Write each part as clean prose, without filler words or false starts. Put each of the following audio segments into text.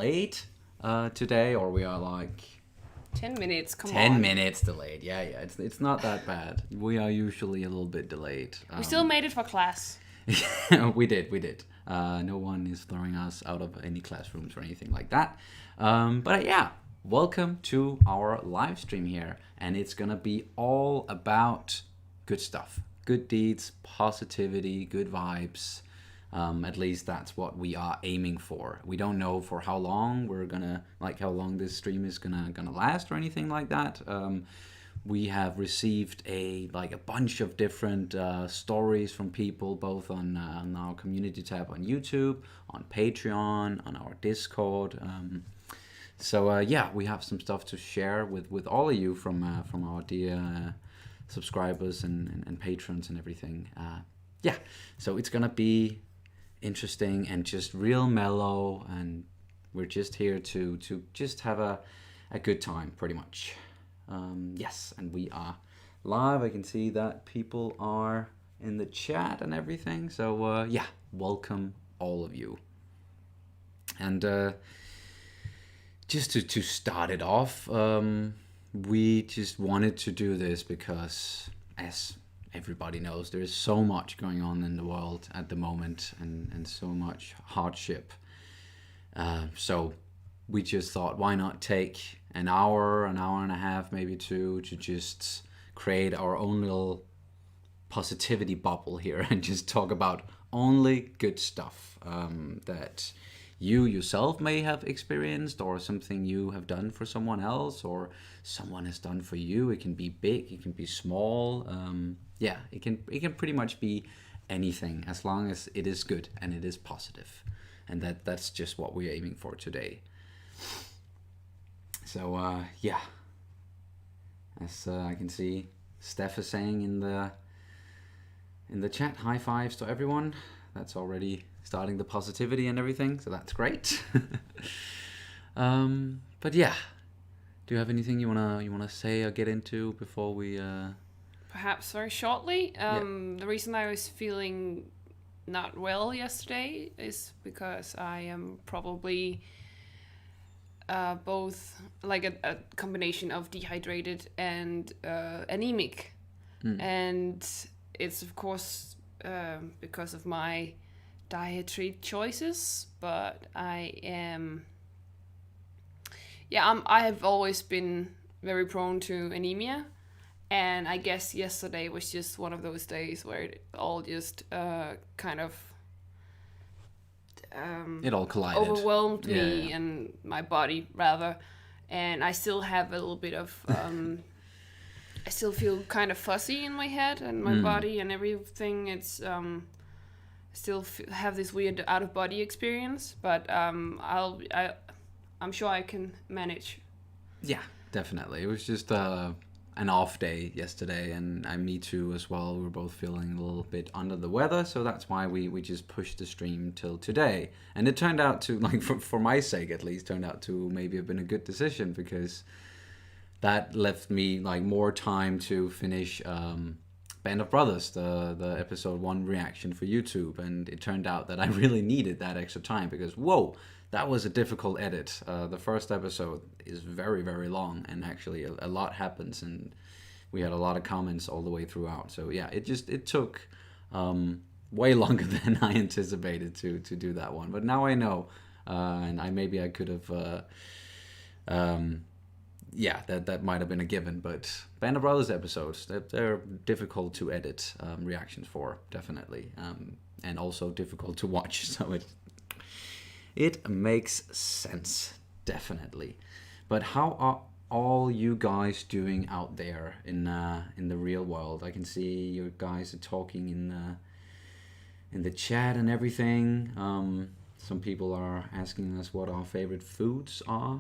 late today, or we are like 10 minutes, come 10 on. minutes delayed. Yeah, it's not that bad. We are usually a little bit delayed. We still made it for class. We did. No one is throwing us out of any classrooms or anything like that. But yeah, welcome to our live stream here. And it's going to be all about good stuff, good deeds, positivity, good vibes. At least that's what we are aiming for. We don't know for how long we're gonna, like how long this stream is gonna last or anything like that. We have received a bunch of different stories from people, both on our community tab on YouTube, on Patreon, on our Discord. So yeah, we have some stuff to share with all of you from our dear subscribers and patrons and everything. Yeah, so it's gonna be interesting and just real mellow, and we're just here to just have a good time, pretty much. Yes, and we are live. I can see that people are in the chat and everything. So yeah, welcome all of you. And just to start it off, we just wanted to do this because, as everybody knows, there is so much going on in the world at the moment, and so much hardship. So we just thought, why not take an hour and a half, maybe two, to just create our own little positivity bubble here and just talk about only good stuff that you yourself may have experienced, or something you have done for someone else, or someone has done for you. It can be big, it can be small. Yeah, it can pretty much be anything, as long as it is good and it is positive. And that's just what we're aiming for today. So yeah, as I can see Steph is saying in the chat, high fives to everyone. That's already starting the positivity and everything, so that's great. But yeah, do you have anything you wanna say or get into before we? Perhaps very shortly. The reason I was feeling not well yesterday is because I am probably both like a combination of dehydrated and anemic. And it's of course because of my dietary choices, but I have always been very prone to anemia, and I guess yesterday was just one of those days where it all just kind of it all collided, overwhelmed me and my body rather, and I still have a little bit of I still feel kind of fuzzy in my head and my body and everything. It's still have this weird out of body experience, but I'm sure I can manage. Yeah, definitely. It was just an off day yesterday, and me too as well. We were both feeling a little bit under the weather, so that's why we just pushed the stream till today. And it turned out to, like, for my sake at least, turned out to maybe have been a good decision, because that left me like more time to finish Band of Brothers, the episode 1 reaction for YouTube. And it turned out that I really needed that extra time, because whoa, that was a difficult edit. The first episode is very, very long, and actually a lot happens, and we had a lot of comments all the way throughout. So yeah, it took way longer than I anticipated to do that one. But now I know, and I could have yeah, that might have been a given. But Band of Brothers episodes, they're difficult to edit reactions for, definitely, and also difficult to watch. So it makes sense, definitely. But how are all you guys doing out there in the real world? I can see you guys are talking in the chat and everything. Some people are asking us what our favorite foods are.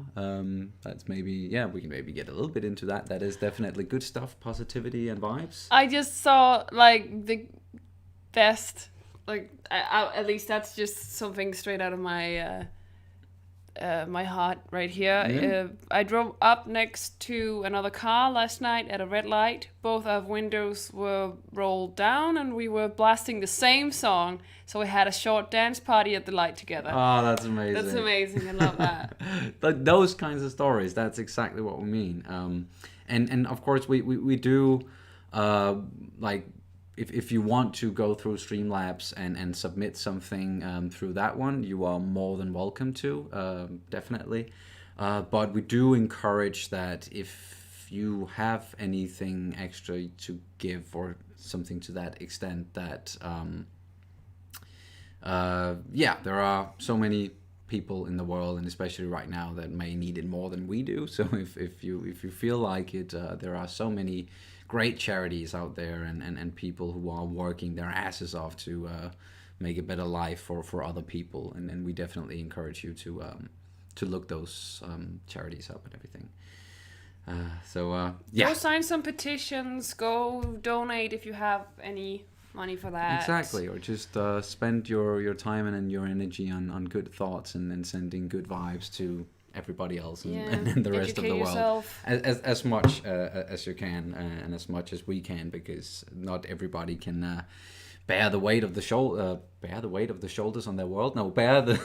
That's maybe, yeah, we can maybe get a little bit into that. That is definitely good stuff, positivity and vibes. I just saw like the best, like I at least that's just something straight out of my my heart right here. Yeah. I drove up next to another car last night at a red light. Both our windows were rolled down and we were blasting the same song. So we had a short dance party at the light together. Oh, that's amazing. That's amazing. I love that. But those kinds of stories, that's exactly what we mean. And of course, we do, like, if you want to go through Streamlabs and submit something through that one, you are more than welcome to, definitely. But we do encourage that if you have anything extra to give or something to that extent, that there are so many people in the world, and especially right now, that may need it more than we do. So if you feel like it, there are so many great charities out there, and people who are working their asses off to make a better life for other people, and we definitely encourage you to look those charities up and everything. Go sign some petitions. Go donate if you have any money for that. Exactly, or just spend your time and your energy on good thoughts and sending good vibes to everybody else and the rest of the world. Yourself. As much as you can, and as much as we can, because not everybody can bear the weight of the shoulders on their world. No, bear the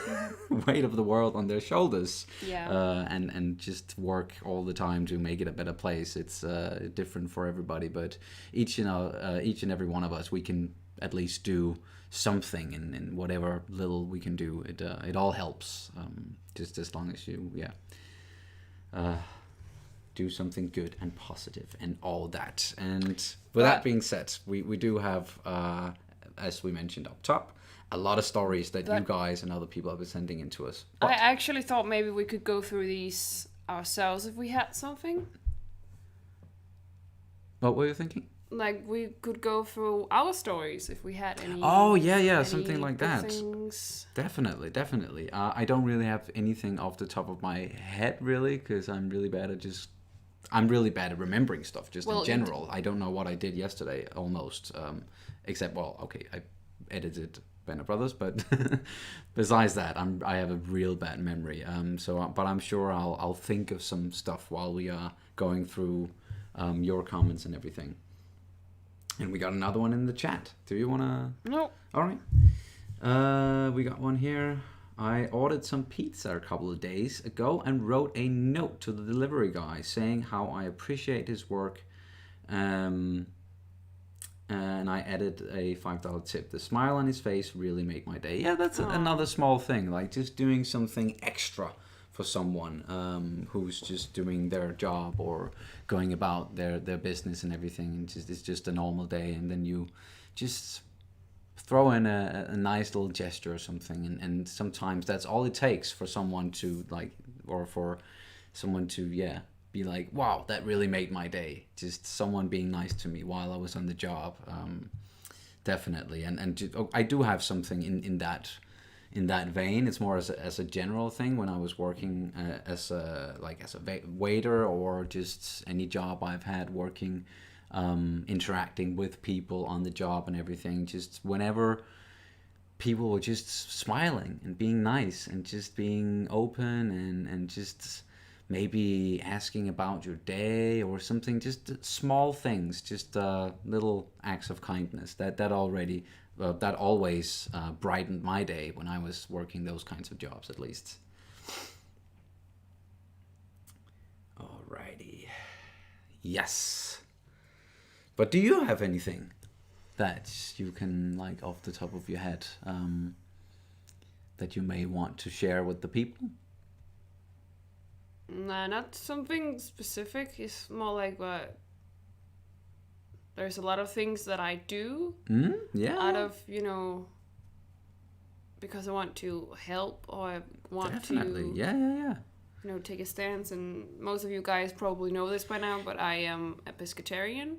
weight of the world on their shoulders. Yeah. And just work all the time to make it a better place. It's different for everybody, but each and every one of us, we can at least do something, and whatever little we can do, it all helps. Just as long as you do something good and positive and all that. And with that being said, we do have, as we mentioned up top, a lot of stories that you guys and other people have been sending in to us. I actually thought maybe we could go through these ourselves if we had something. What were you thinking? Like, we could go through our stories if we had any. Oh, yeah, any something like that. Things. Definitely. I don't really have anything off the top of my head, really, because I'm really bad at remembering stuff, just in general. I don't know what I did yesterday, almost. Except, I edited Band of Brothers, but besides that, I have a real bad memory. But I'm sure I'll think of some stuff while we are going through your comments and everything. And we got another one in the chat. Do you want to? No. All right. We got one here. I ordered some pizza a couple of days ago and wrote a note to the delivery guy saying how I appreciate his work. And I added a $5 tip. The smile on his face really made my day. Yeah, that's another small thing. Like just doing something extra for someone who's just doing their job or going about their business and everything. It's just a normal day, and then you just throw in a nice little gesture or something, and sometimes that's all it takes for someone to be like, wow, that really made my day. Just someone being nice to me while I was on the job. Definitely, and I do have something in that vein. It's more as a general thing. When I was working as a waiter, or just any job I've had working, interacting with people on the job and everything, just whenever people were just smiling and being nice and just being open and just maybe asking about your day or something, just small things, just little acts of kindness that always brightened my day when I was working those kinds of jobs, at least. Alrighty. Yes. But do you have anything that you can, like, off the top of your head, that you may want to share with the people? Nah, not something specific. It's more like what. There's a lot of things that I do out of, because I want to help, or I want to take a stance. And most of you guys probably know this by now, but I am a pescatarian,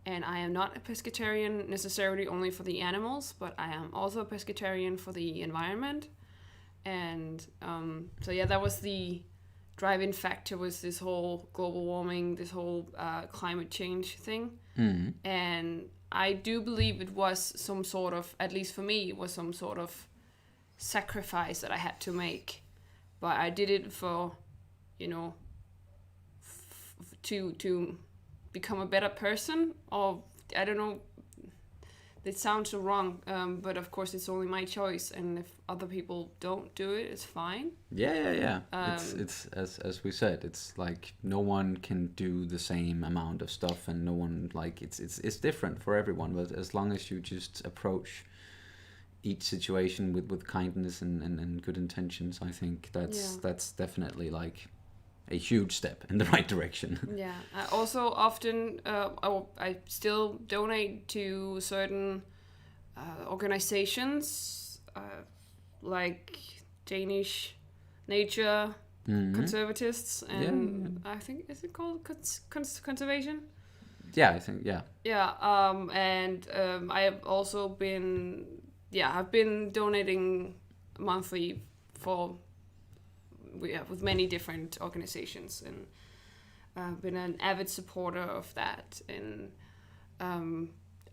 and I am not a pescatarian necessarily only for the animals, but I am also a pescatarian for the environment. And that was the driving factor, was this whole global warming, this whole climate change thing. And I do believe it was some sort of, at least for me, it was some sort of sacrifice that I had to make. but I did it for, you know, to become a better person, or I don't know. It sounds so wrong, but of course it's only my choice, and if other people don't do it, it's fine. Yeah. It's as we said, it's like no one can do the same amount of stuff, and no one like it's different for everyone. But as long as you just approach each situation with kindness and good intentions, I think that's definitely like a huge step in the right direction. Yeah. I also often, I still donate to certain organizations, like Danish nature conservatists, and I think, is it called conservation? Yeah, I think, yeah. Yeah. And I have also been, I've been donating monthly for with many different organizations, and I've been an avid supporter of that. And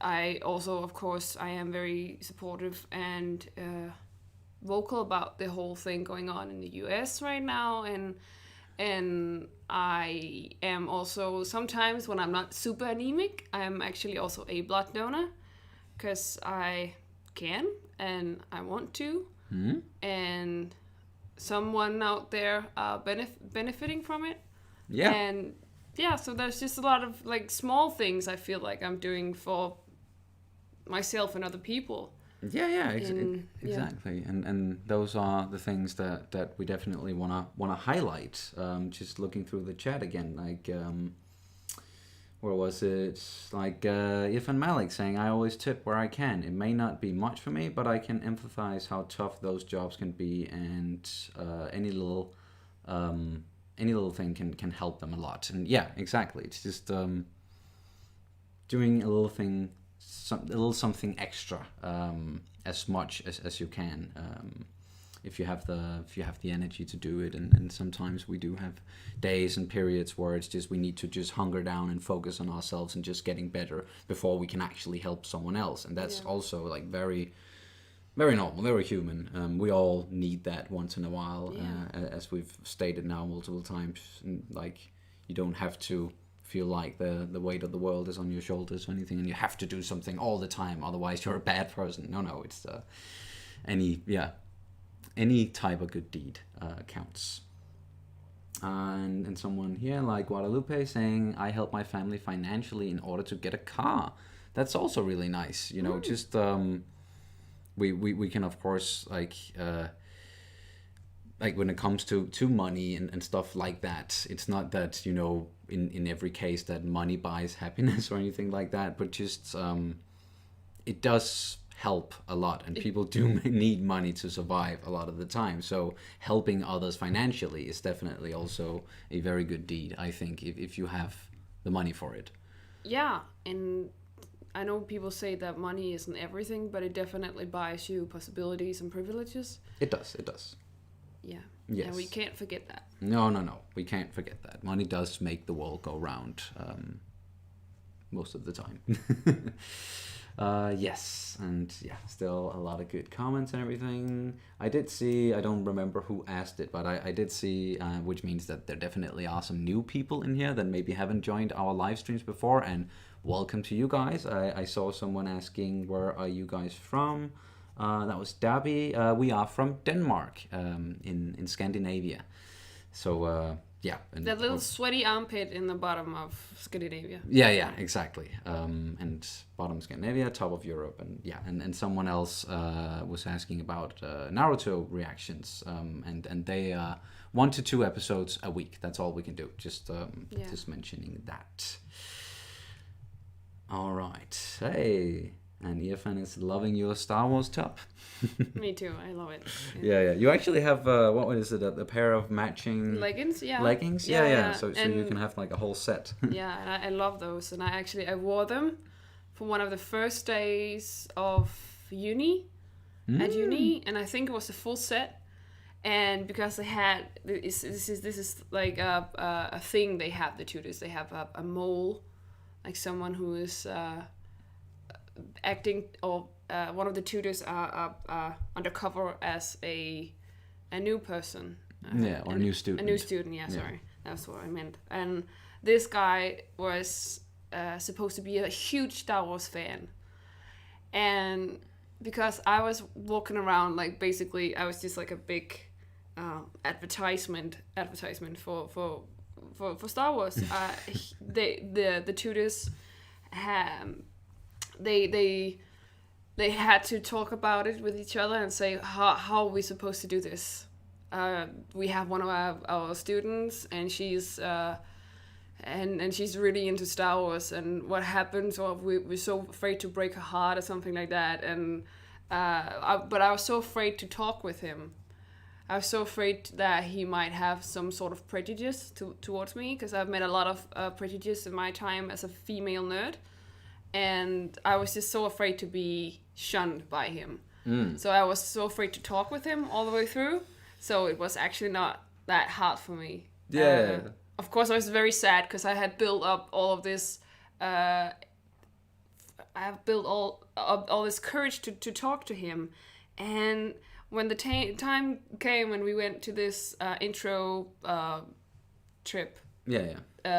I also, of course, I am very supportive and vocal about the whole thing going on in the US right now, and I am also, sometimes when I'm not super anemic, I'm actually also a blood donor, because I can and I want to, and someone out there benefiting from it. Yeah. And yeah, so there's just a lot of like small things I feel like I'm doing for myself and other people. Yeah, exactly. And those are the things that we definitely wanna highlight. Just looking through the chat again, like where was it? Like Irfan Malik saying, I always tip where I can. It may not be much for me, but I can empathize how tough those jobs can be, and any little thing can help them a lot. And yeah, exactly. It's just doing a little thing, a little something extra, as much as you can. If you have the energy to do it, and sometimes we do have days and periods where it's just we need to just hunker down and focus on ourselves and just getting better before we can actually help someone else, and that's also like very, very normal, very human. We all need that once in a while, as we've stated now multiple times. And like, you don't have to feel like the weight of the world is on your shoulders or anything, and you have to do something all the time, otherwise you're a bad person. No, it's any type of good deed counts. And someone here like Guadalupe saying, I help my family financially in order to get a car. That's also really nice, you know. Just we can, of course, like when it comes to money and stuff like that, it's not that, you know, in every case that money buys happiness or anything like that, but just it does help a lot, and people do need money to survive a lot of the time. So helping others financially is definitely also a very good deed, I think, if you have the money for it. Yeah, and I know people say that money isn't everything, but it definitely buys you possibilities and privileges. It does. Yeah. Yes. And we can't forget that. No. We can't forget that. Money does make the world go round, most of the time. Yes, and yeah, still a lot of good comments and everything. I did see, I don't remember who asked it, but I did see, which means that there definitely are some new people in here that maybe haven't joined our live streams before, and welcome to you guys. I saw someone asking, where are you guys from? That was Dabby. We are from Denmark, in Scandinavia. So yeah. And that little sweaty armpit in the bottom of Scandinavia. Yeah, exactly. And bottom Scandinavia, top of Europe, and yeah. And someone else was asking about Naruto reactions, and they 1 to 2 episodes a week. That's all we can do. Just mentioning that. All right. Hey. And Irfan is loving your Star Wars top. Me too. I love it. Yeah. You actually have what is it? A pair of matching leggings. Yeah. Leggings. Yeah. So you can have like a whole set. Yeah, and I love those. And I wore them for one of the first days of uni at uni, and I think it was a full set. And because they had this is like a thing they have, the tutors. They have a mole, like someone who is acting, or one of the tutors are undercover as a new person. Or a new student. A new student, yeah, sorry. That's what I meant. And this guy was supposed to be a huge Star Wars fan. And because I was walking around, like, basically, I was just like a big advertisement for Star Wars. The tutors, they had to talk about it with each other and say, how are we supposed to do this? We have one of our students, and she's and she's really into Star Wars, and what happens, or we're so afraid to break her heart or something like that. And but I was so afraid to talk with him. I was so afraid that he might have some sort of prejudice towards me, because I've met a lot of prejudice in my time as a female nerd, and I was just so afraid to be shunned by him. So I was so afraid to talk with him all the way through. So it was actually not that hard for me. Yeah. Of course, I was very sad because I had built up all of this. I have built all this courage to talk to him, and when the time came when we went to this intro trip,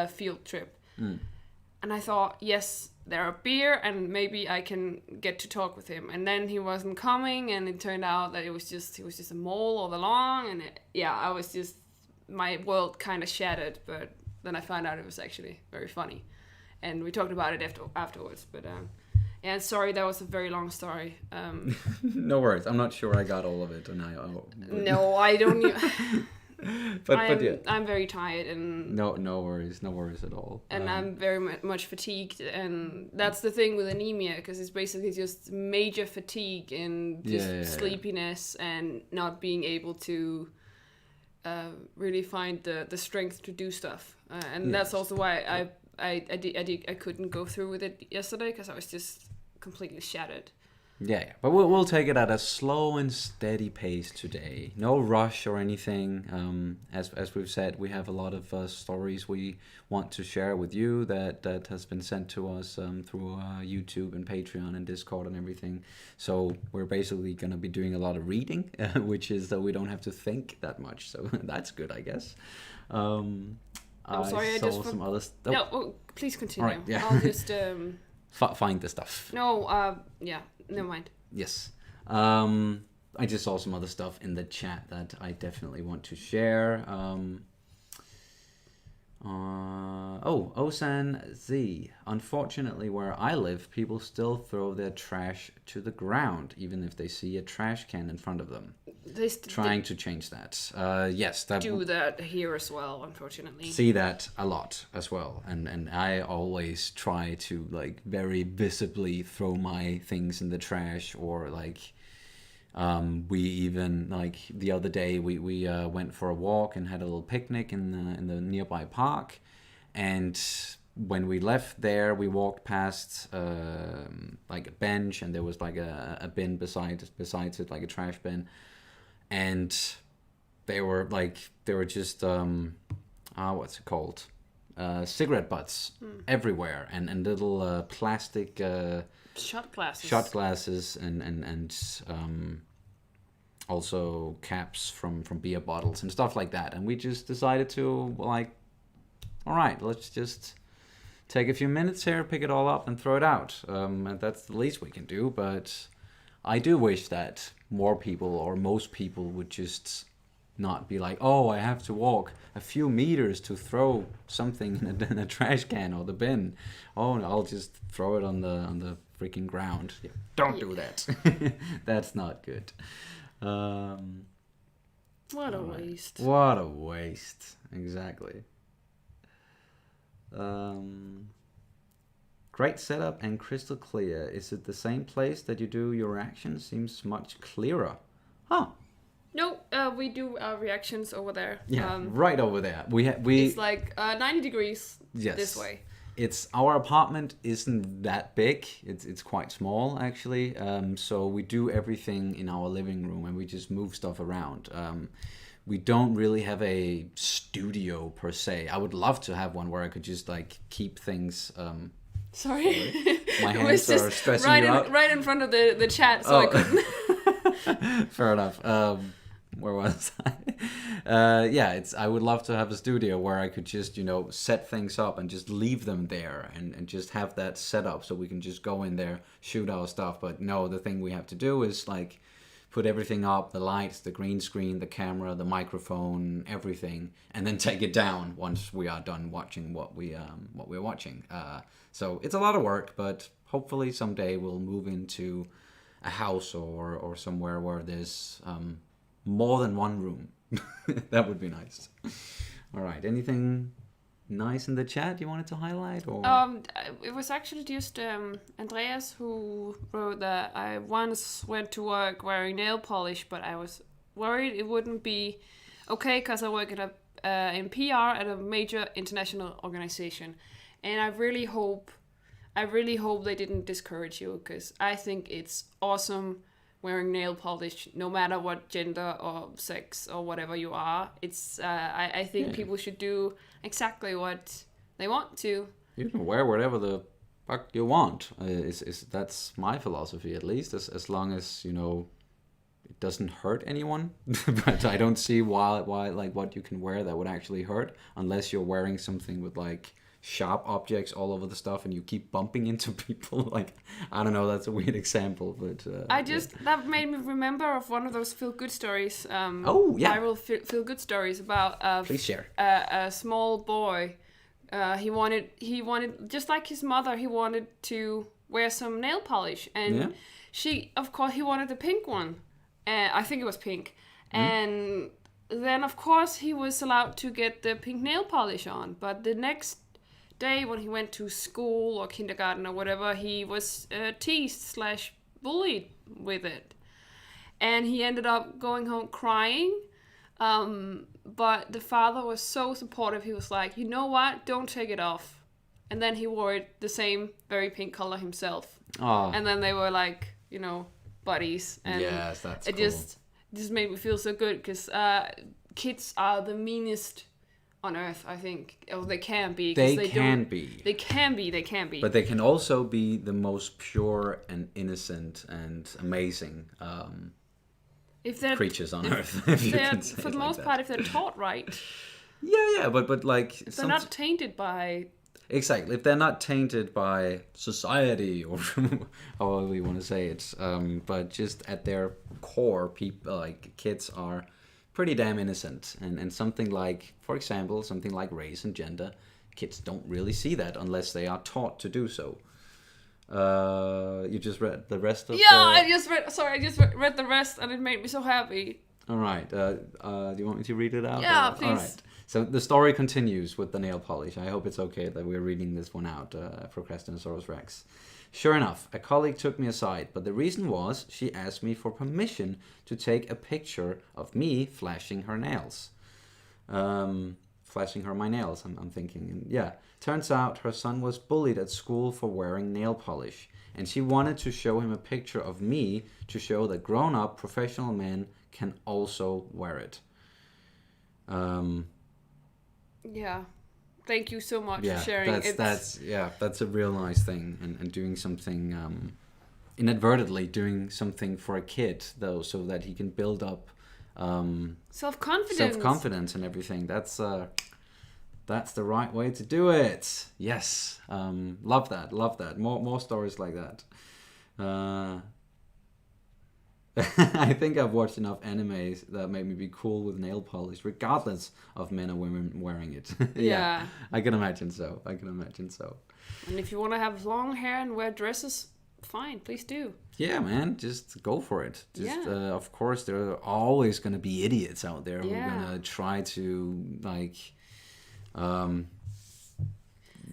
field trip, and I thought, yes, there are beer, and maybe I can get to talk with him. And then he wasn't coming, and it turned out that he was just a mole all along, and I was just, my world kind of shattered. But then I found out it was actually very funny, and we talked about it afterwards. But yeah, sorry, that was a very long story. No worries, I'm not sure I got all of it, and no, I don't. but yeah, I'm very tired, and no worries at all. And I'm very much fatigued, and that's the thing with anemia, because it's basically just major fatigue and just sleepiness and not being able to really find the strength to do stuff. And that's also why I couldn't go through with it yesterday, because I was just completely shattered. Yeah, but we'll take it at a slow and steady pace today. No rush or anything. As we've said, we have a lot of stories we want to share with you that has been sent to us through YouTube and Patreon and Discord and everything. So we're basically going to be doing a lot of reading, which is that we don't have to think that much. So that's good, I guess. I'm sorry, I just... some other stuff. No, oh, please continue. All right, yeah. I'll just... find the stuff. No, never mind. Yes. I just saw some other stuff in the chat that I definitely want to share. Osan Z. Unfortunately, where I live, people still throw their trash to the ground, even if they see a trash can in front of them. Trying to change that. Yes, that do that here as well, unfortunately. See that a lot as well, and I always try to like very visibly throw my things in the trash, or like we even, like the other day we went for a walk and had a little picnic in the nearby park, and when we left there, we walked past like a bench, and there was like a bin besides it, like a trash bin. And they were just what's it called? Cigarette butts everywhere, and little plastic shot glasses, and also caps from beer bottles and stuff like that. And we just decided to, like, all right, let's just take a few minutes here, pick it all up, and throw it out. And that's the least we can do. But I do wish that more people, or most people, would just not be like, oh, I have to walk a few meters to throw something in a trash can or the bin. Oh, I'll just throw it on the freaking ground. Yeah, don't do that. That's not good. What a waste. What a waste. Exactly. Great setup and crystal clear. Is it the same place that you do your reactions? Seems much clearer. Huh. No, we do our reactions over there. Yeah, right over there. We It's like 90 degrees this way. It's our apartment isn't that big. It's quite small actually. So we do everything in our living room, and we just move stuff around. We don't really have a studio per se. I would love to have one where I could just like keep things. Sorry. My hands are stressing you out. Right in front of the chat, so I couldn't. Fair enough. Where was Yeah, I would love to have a studio where I could just, set things up and just leave them there and just have that set up so we can just go in there, shoot our stuff. But no, the thing we have to do is like put everything up, the lights, the green screen, the camera, the microphone, everything, and then take it down once we are done watching what we're watching. So it's a lot of work, but hopefully someday we'll move into a house or somewhere where there's more than one room. That would be nice. All right. Anything nice in the chat you wanted to highlight? Or it was actually just Andreas who wrote that I once went to work wearing nail polish, but I was worried it wouldn't be okay because I work at in PR at a major international organization, and I really hope they didn't discourage you, because I think it's awesome wearing nail polish, no matter what gender or sex or whatever you are. It's I think people should do exactly what they want to. You can wear whatever the fuck you want. That's my philosophy, at least, as long as it doesn't hurt anyone. But I don't see why like what you can wear that would actually hurt, unless you're wearing something with like sharp objects all over the stuff and you keep bumping into people. Like, I don't know, that's a weird example, but that made me remember of one of those feel-good stories, viral feel-good stories about please share. A small boy. He wanted just like his mother, he wanted to wear some nail polish, and he wanted the pink one. I think it was pink. And then of course he was allowed to get the pink nail polish on, but the next day when he went to school or kindergarten or whatever, he was teased / bullied with it, and he ended up going home crying, but the father was so supportive. He was like, you know what, don't take it off. And then he wore it the same very pink color himself. And then they were like, buddies, and yes, that's it cool. just made me feel so good, because kids are the meanest on earth, I think. Or they can be. They can be. But they can also be the most pure and innocent and amazing if they're creatures on earth. If you can say for the like most that. part, if they're taught right. Yeah, but like if they're not tainted by. Exactly, if they're not tainted by society or however you want to say it, but just at their core, people like kids are pretty damn innocent, and something like, for example, something like race and gender, kids don't really see that unless they are taught to do so. You just read the rest of I just read the rest, and it made me so happy. All right. Do you want me to read it out? Yeah, please. All right. So the story continues with the nail polish. I hope it's okay that we're reading this one out, Procrastinosaurus Rex. Sure enough, a colleague took me aside, but the reason was she asked me for permission to take a picture of me flashing her nails. Flashing her my nails, I'm thinking. And yeah, turns out her son was bullied at school for wearing nail polish, and she wanted to show him a picture of me to show that grown-up professional men can also wear it. Yeah. Thank you so much for sharing. That's a real nice thing, and doing something inadvertently doing something for a kid, though, so that he can build up self-confidence and everything. That's the right way to do it. Yes. Love that. More stories like that. I think I've watched enough animes that made me be cool with nail polish, regardless of men or women wearing it. Yeah. I can imagine so. And if you want to have long hair and wear dresses, fine, please do. Yeah, man, just go for it. Of course, there are always going to be idiots out there who are going to try to, like,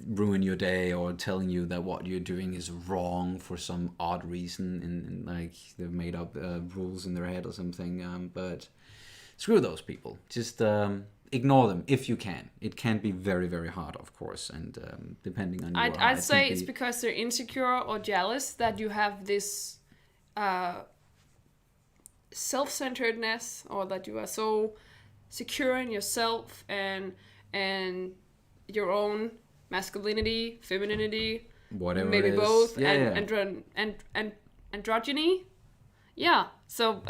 ruin your day or telling you that what you're doing is wrong for some odd reason, and like they've made up rules in their head or something. But screw those people. Just ignore them if you can. It can be very, very hard, of course, and depending on your I'd say it's because they're insecure or jealous that you have this self-centeredness, or that you are so secure in yourself and your own masculinity, femininity, whatever, maybe both, androgyny. Yeah, so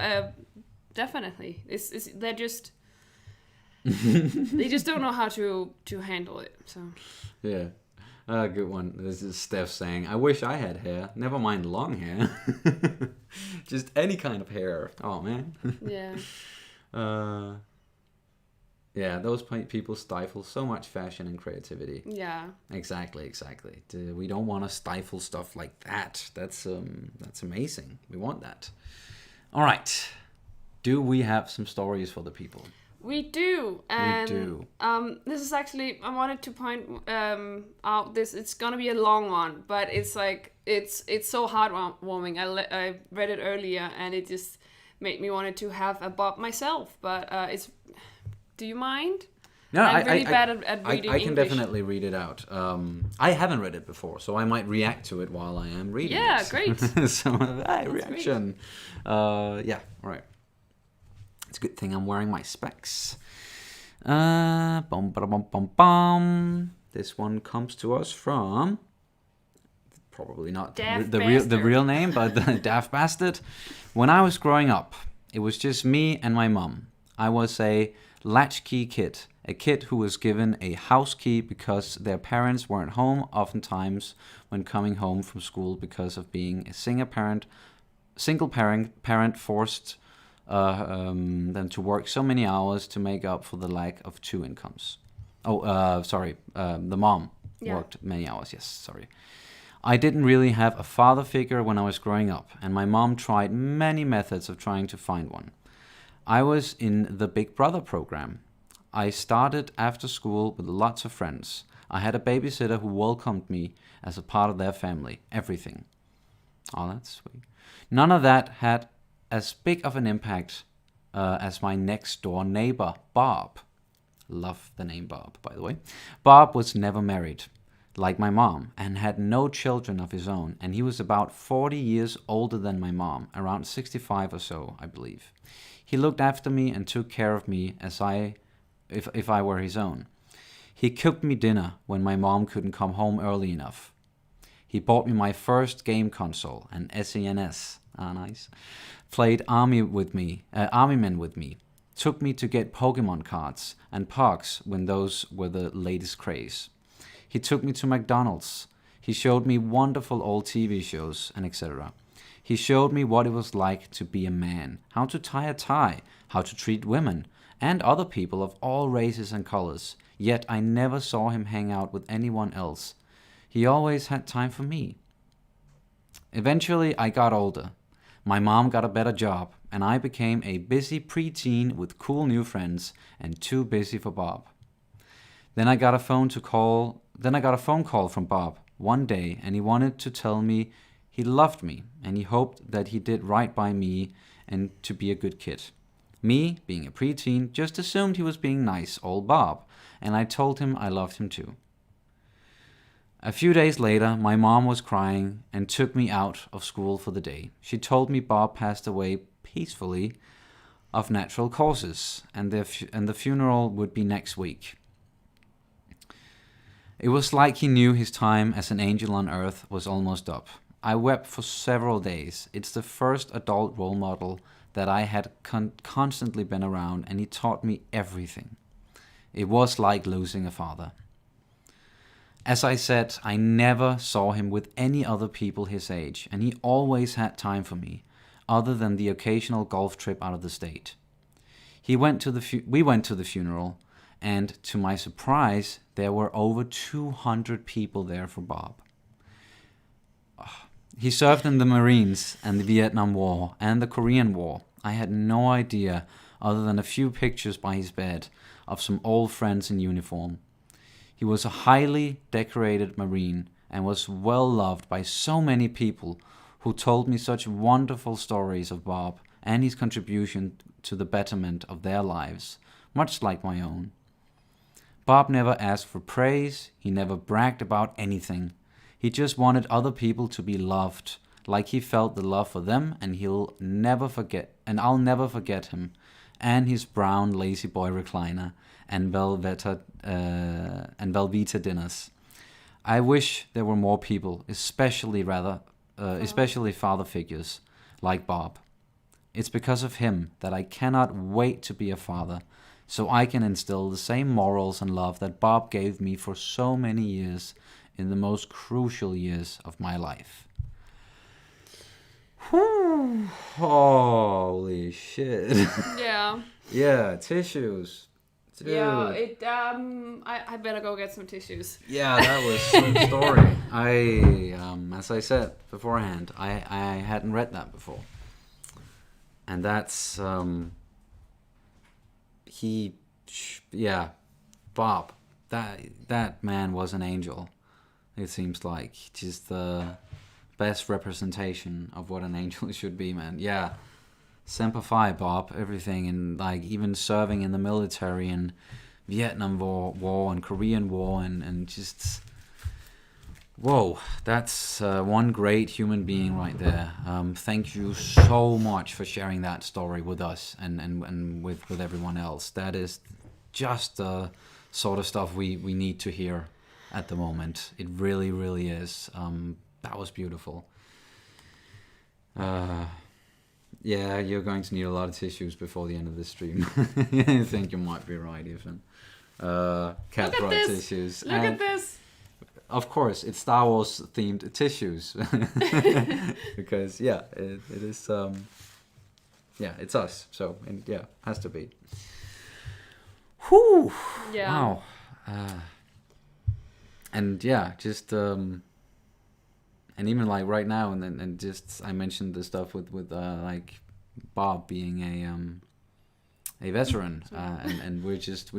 definitely, they're just They just don't know how to handle it. So Yeah. Good one. This is Steph saying, I wish I had hair. Never mind long hair. Just any kind of hair. Oh, man. yeah, uh, yeah, those people stifle so much fashion and creativity. yeah. Exactly. We don't want to stifle stuff like that. That's amazing. We want that. All right. Do we have some stories for the people? We do, and We do. This is actually, I wanted to point out this. It's gonna be a long one, but it's like it's so heartwarming. I read it earlier, and it just made me wanted to have a bob myself. But it's. Do you mind? No, I'm really bad at reading I can English. definitely read it out. I haven't read it before, so I might react to it while I am reading it. Yeah, great. So, reaction. Yeah, all right. It's a good thing I'm wearing my specs. Bum, bum, bum, bum. This one comes to us from... Probably not the real name, but the Daft Bastard. When I was growing up, it was just me and my mum. I was a latchkey kid. A kid who was given a house key because their parents weren't home oftentimes when coming home from school because of being a single parent forced them to work so many hours to make up for the lack of two incomes. The mom worked many hours, yes, sorry. I didn't really have a father figure when I was growing up, and my mom tried many methods of trying to find one. I was in the Big Brother program. I started after school with lots of friends. I had a babysitter who welcomed me as a part of their family, everything. Oh, that's sweet. None of that had as big of an impact as my next door neighbor, Bob. Love the name Bob, by the way. Bob was never married, like my mom, and had no children of his own, and he was about 40 years older than my mom, around 65 or so, I believe. He looked after me and took care of me if I were his own. He cooked me dinner when my mom couldn't come home early enough. He bought me my first game console, an SNES. Ah, nice. Played Army Men with me. Took me to get Pokemon cards and Pogs when those were the latest craze. He took me to McDonald's. He showed me wonderful old TV shows and etc. He showed me what it was like to be a man, how to tie a tie, how to treat women, and other people of all races and colors. Yet I never saw him hang out with anyone else. He always had time for me. Eventually, I got older. My mom got a better job, and I became a busy preteen with cool new friends and too busy for Bob. Then I got a phone call from Bob one day, and he wanted to tell me he loved me, and he hoped that he did right by me and to be a good kid. Me, being a preteen, just assumed he was being nice, old Bob, and I told him I loved him too. A few days later, my mom was crying and took me out of school for the day. She told me Bob passed away peacefully of natural causes, and the funeral would be next week. It was like he knew his time as an angel on earth was almost up. I wept for several days. It's the first adult role model that I had constantly been around, and he taught me everything. It was like losing a father. As I said, I never saw him with any other people his age, and he always had time for me, other than the occasional golf trip out of the state. We went to the funeral, and to my surprise, there were over 200 people there for Bob. He served in the Marines and the Vietnam War and the Korean War. I had no idea, other than a few pictures by his bed, of some old friends in uniform. He was a highly decorated Marine and was well loved by so many people who told me such wonderful stories of Bob and his contribution to the betterment of their lives, much like my own. Bob never asked for praise, he never bragged about anything. He just wanted other people to be loved, like he felt the love for them, and I'll never forget him, and his brown lazy boy recliner and Velveeta dinners. I wish there were more people, especially father figures like Bob. It's because of him that I cannot wait to be a father, so I can instill the same morals and love that Bob gave me for so many years in the most crucial years of my life. Whew. Holy shit. Yeah. Yeah, tissues. Dude. Yeah, I better go get some tissues. Yeah, that was some story. As I said beforehand, I hadn't read that before. And that's, Bob, that man was an angel. It seems like just the best representation of what an angel should be, man. Yeah. Semper Fi, Bob, everything, and like even serving in the military and Vietnam War and Korean War and just whoa, that's one great human being right there. Thank you so much for sharing that story with us and with everyone else. That is just the sort of stuff we need to hear at the moment. It really, really is. That was beautiful. Yeah, you're going to need a lot of tissues before the end of this stream. I think you might be right, even. Cat brought tissues. Look at this. Of course, it's Star Wars themed tissues. Because, yeah, it is, yeah, it's us. So, and, yeah, has to be. Whew. Yeah. Wow. And, yeah, just, and even like right now, and just I mentioned the stuff with like Bob being a veteran, and we just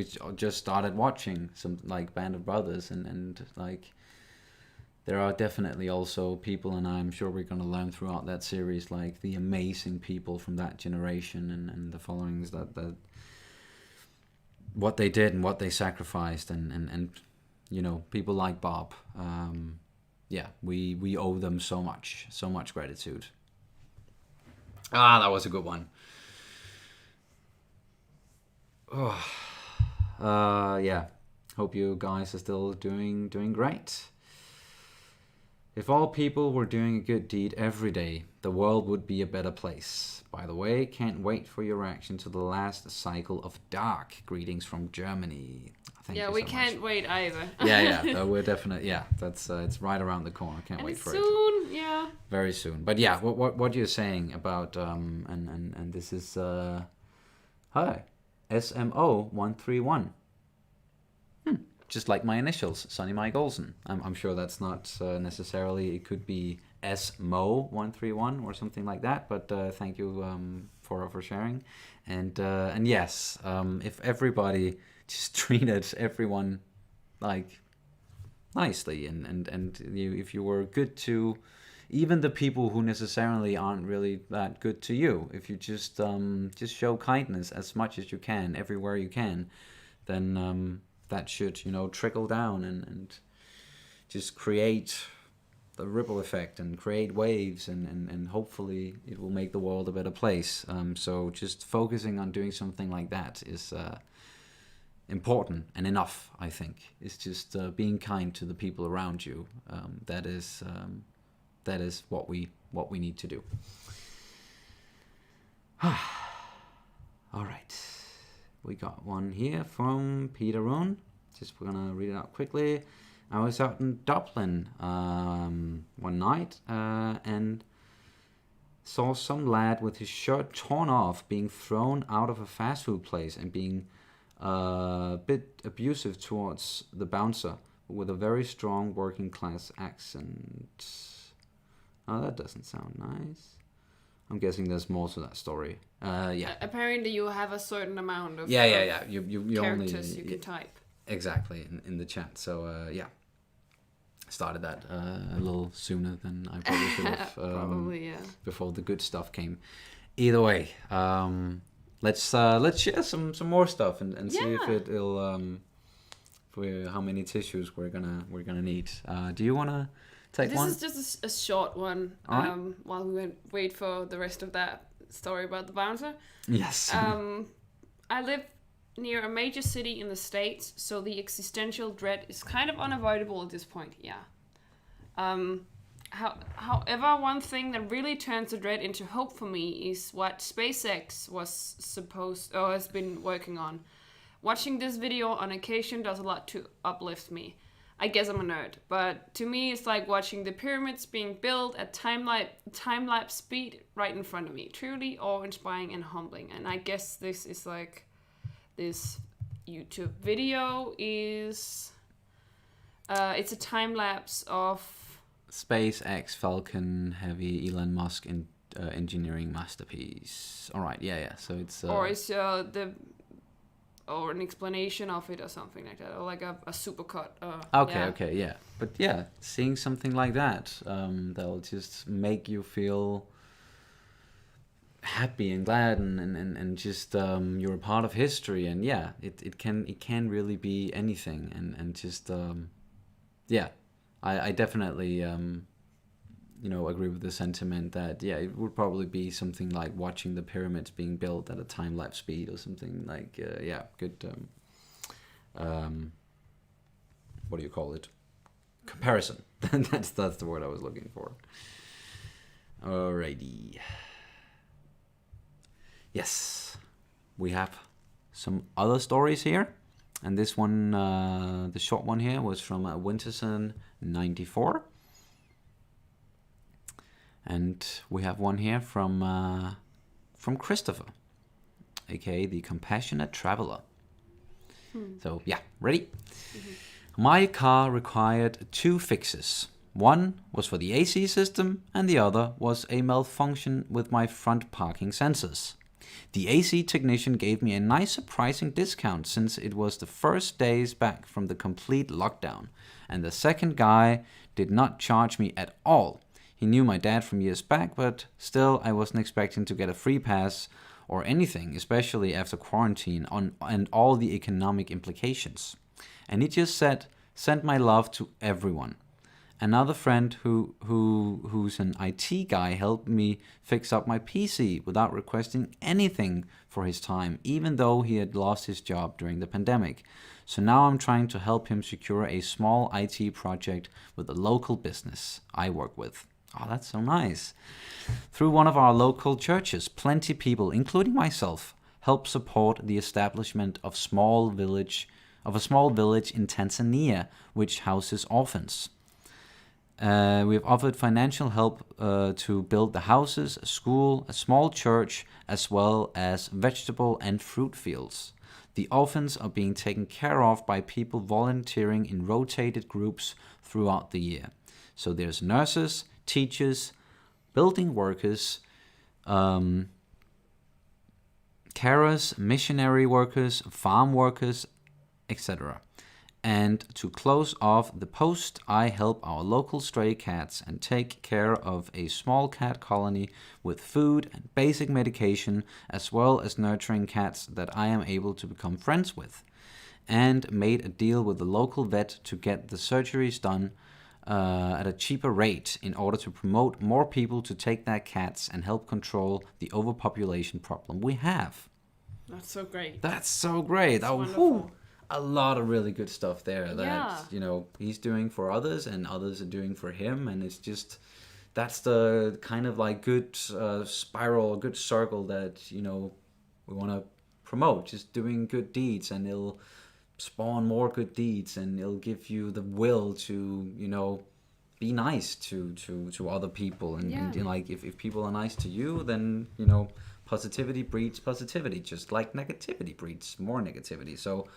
started watching some like Band of Brothers, and like there are definitely also people, and I'm sure we're gonna learn throughout that series like the amazing people from that generation and the followings that what they did and what they sacrificed, and you know, people like Bob. Yeah, we owe them so much gratitude. That was a good one. Oh, yeah. Hope you guys are still doing great. If all people were doing a good deed every day, the world would be a better place. By the way, can't wait for your reaction to the last cycle of Dark. Greetings from Germany. Thank you so we much. Can't wait either. Yeah, we're definitely, yeah, that's it's right around the corner. Can't wait for soon, it. Soon, yeah. Very soon. But yeah, what you're saying about and this is hi, SMO131. Just like my initials, Sonny Mike Olsen. I'm sure that's not necessarily. It could be SMO131 or something like that. But thank you for sharing. And yes, if everybody just treated everyone like nicely and you, if you were good to even the people who necessarily aren't really that good to you, if you just show kindness as much as you can everywhere you can, then that should, you know, trickle down and just create the ripple effect and create waves and hopefully it will make the world a better place. So just focusing on doing something like that is important and enough, I think. It's just being kind to the people around you. That is what we need to do. All right. We got one here from Peter Rohn. Just we're gonna read it out quickly. I was out in Dublin one night and saw some lad with his shirt torn off being thrown out of a fast food place and being a bit abusive towards the bouncer with a very strong working class accent. Oh, that doesn't sound nice. I'm guessing there's more to that story. Yeah. Apparently, you have a certain amount of Yeah. You characters only, you can type. Exactly in the chat. So yeah, started that a little sooner than I probably should have. Probably, yeah. Before the good stuff came. Either way, let's share some more stuff and see if it'll for how many tissues we're gonna need. Do you wanna take one? This is just a short one. Right. While we wait for the rest of that story about the bouncer. Yes. I live near a major city in the States, so the existential dread is kind of unavoidable at this point. Yeah. However, one thing that really turns the dread into hope for me is what SpaceX was supposed or has been working on. watching this video on occasion does a lot to uplift me. I guess I'm a nerd, but to me it's like watching the pyramids being built at time-lapse speed right in front of me. Truly awe-inspiring and humbling. And I guess this is like, this YouTube video is, it's a time-lapse of SpaceX Falcon Heavy Elon Musk engineering masterpiece. All right, yeah. So it's or it's or an explanation of it or something like that, or like a supercut. Okay, yeah. But yeah, seeing something like that, that'll just make you feel happy and glad and just you're a part of history. And yeah, it can really be anything. And just yeah, I definitely agree with the sentiment that it would probably be something like watching the pyramids being built at a time-lapse speed or something like good what do you call it, comparison. that's the word I was looking for. Alrighty. Yes, we have some other stories here, and this one, the short one here, was from Winterson 94. And we have one here from Christopher, aka the Compassionate Traveler. So yeah, ready? My car required 2 fixes. One was for the AC system, and the other was a malfunction with my front parking sensors. The AC technician gave me a nice surprising discount since it was the first days back from the complete lockdown, and the second guy did not charge me at all. He knew my dad from years back, but still I wasn't expecting to get a free pass or anything, especially after quarantine and all the economic implications. And he just said, send my love to everyone. Another friend who's an IT guy helped me fix up my PC without requesting anything for his time, even though he had lost his job during the pandemic. So now I'm trying to help him secure a small IT project with a local business I work with. Oh, that's so nice. Through one of our local churches, plenty people, including myself, help support the establishment of a small village in Tanzania, which houses orphans. We've offered financial help to build the houses, a school, a small church, as well as vegetable and fruit fields. The orphans are being taken care of by people volunteering in rotated groups throughout the year. So there's nurses, teachers, building workers, carers, missionary workers, farm workers, etc. And to close off the post, I help our local stray cats and take care of a small cat colony with food and basic medication, as well as nurturing cats that I am able to become friends with. And made a deal with the local vet to get the surgeries done at a cheaper rate in order to promote more people to take their cats and help control the overpopulation problem we have. That's so great. That's so great. That's wonderful. A lot of really good stuff there that Yeah. He's doing for others and others are doing for him, and it's just that's the kind of like good spiral, good circle that we want to promote. Just doing good deeds, and it'll spawn more good deeds, and it'll give you the will to be nice to other people, and like if people are nice to you, then positivity breeds positivity, just like negativity breeds more negativity. So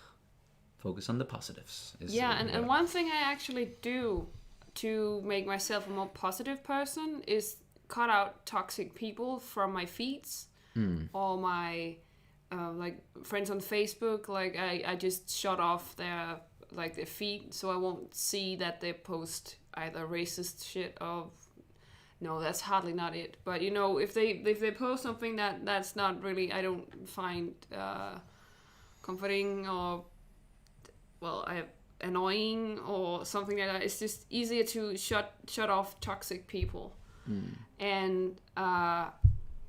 focus on the positives. And one thing I actually do to make myself a more positive person is cut out toxic people from my feeds or my like friends on Facebook. Like I just shut off their feed, so I won't see that they post either racist shit or no, that's hardly not it. But if they post something that's not really, I don't find comforting or annoying or something like that. It's just easier to shut off toxic people and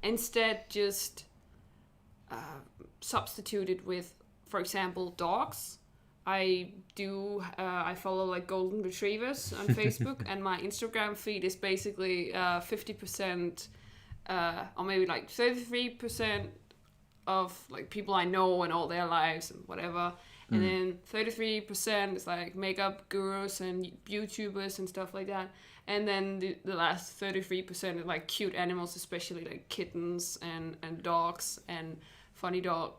instead just substitute it with, for example, dogs. I follow like golden retrievers on Facebook, and my Instagram feed is basically 50% or maybe like 33% of like people I know and all their lives and whatever. And then 33% is like makeup gurus and YouTubers and stuff like that. And then the last 33% is like cute animals, especially like kittens and dogs and funny dog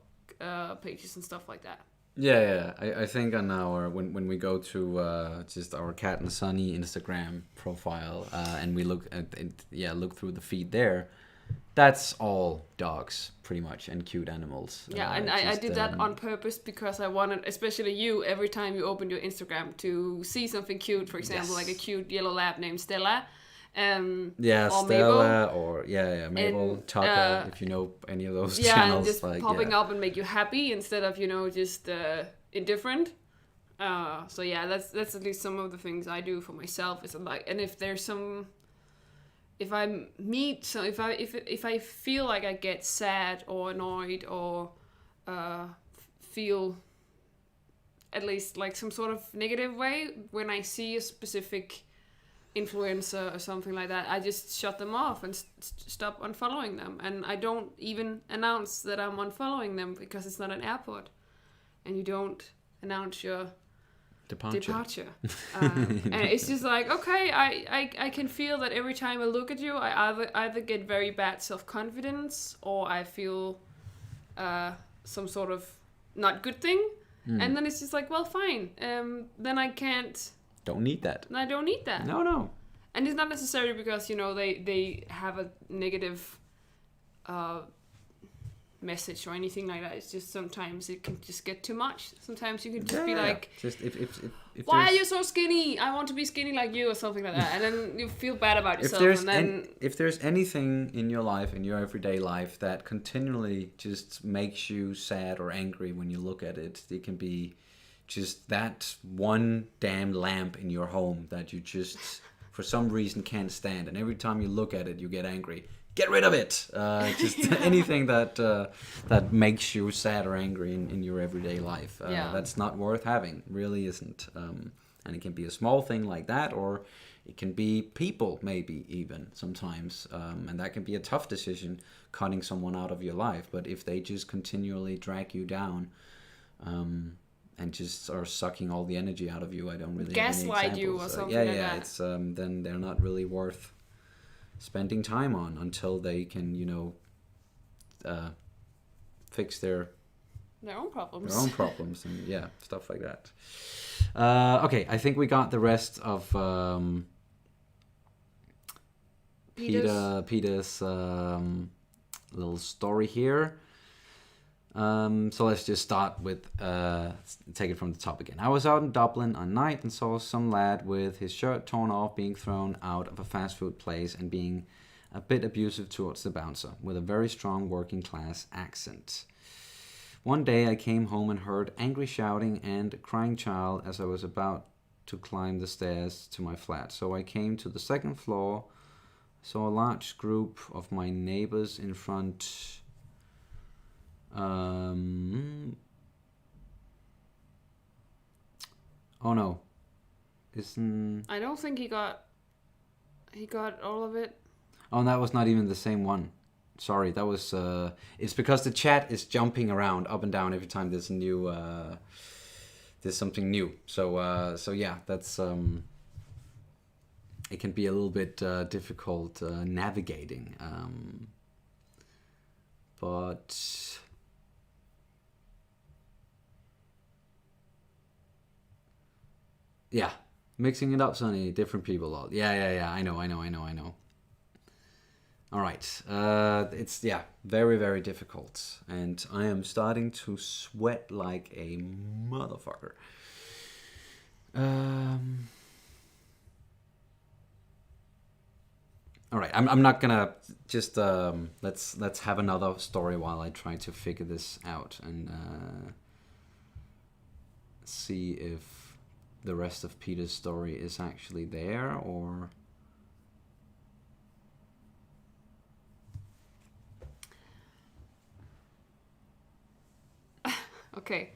pages and stuff like that. Yeah. I think on our when we go to just our Cat and Sonny Instagram profile and we look at look through the feed there, that's all dogs pretty much and cute animals. Yeah, and I did that on purpose because I wanted, especially you, every time you open your Instagram to see something cute. For example, like a cute yellow lab named Stella. Or Stella Mabel. or Mabel, And, Tucker, if you know any of those Yeah, channels. and just like, popping up and make you happy instead of just indifferent. So yeah, that's at least some of the things I do for myself. Is like, and if there's some, if I meet, so if I feel like I get sad or annoyed or feel at least like some sort of negative way when I see a specific influencer or something like that, I just shut them off and stop unfollowing them. And I don't even announce that I'm unfollowing them because it's not an airport, and you don't announce your departure. And it's just like, okay, I can feel that every time I look at you, I either get very bad self-confidence or I feel some sort of not good thing. And then it's just like, well, fine. Then I can't. Don't need that. I don't need that. No. And it's not necessarily because they have a negative message or anything like that. It's just sometimes it can just get too much. Sometimes you can just be like, just if why are you so skinny? I want to be skinny like you, or something like that. And then you feel bad about yourself. If there's anything in your life, in your everyday life, that continually just makes you sad or angry when you look at it, it can be just that one damn lamp in your home that you just for some reason can't stand, and every time you look at it you get angry. Get rid of it. Just anything that makes you sad or angry in your everyday life. That's not worth having. Really isn't. And it can be a small thing like that, or it can be people, maybe even sometimes. And that can be a tough decision, cutting someone out of your life. But if they just continually drag you down, and just are sucking all the energy out of you, I don't really gaslight have any you or examples. something like that. It's then they're not really worth spending time on until they can, fix their own problems. Their own problems and stuff like that. Okay, I think we got the rest of Peter's little story here. So let's just start with take it from the top again. I was out in Dublin on night and saw some lad with his shirt torn off being thrown out of a fast food place and being a bit abusive towards the bouncer with a very strong working class accent. One day I came home and heard angry shouting and a crying child as I was about to climb the stairs to my flat. So I came to the second floor, saw a large group of my neighbors in front. Oh no, I don't think he got all of it. Oh, that was not even the same one. Sorry, that was it's because the chat is jumping around up and down every time there's a new there's something new. So yeah, that's it can be a little bit difficult navigating, but yeah, mixing it up, Sonny. Different people. Yeah. I know. All right. It's very, very difficult, and I am starting to sweat like a motherfucker. All right. I'm not gonna just let's have another story while I try to figure this out and see if the rest of Peter's story is actually there or. Okay.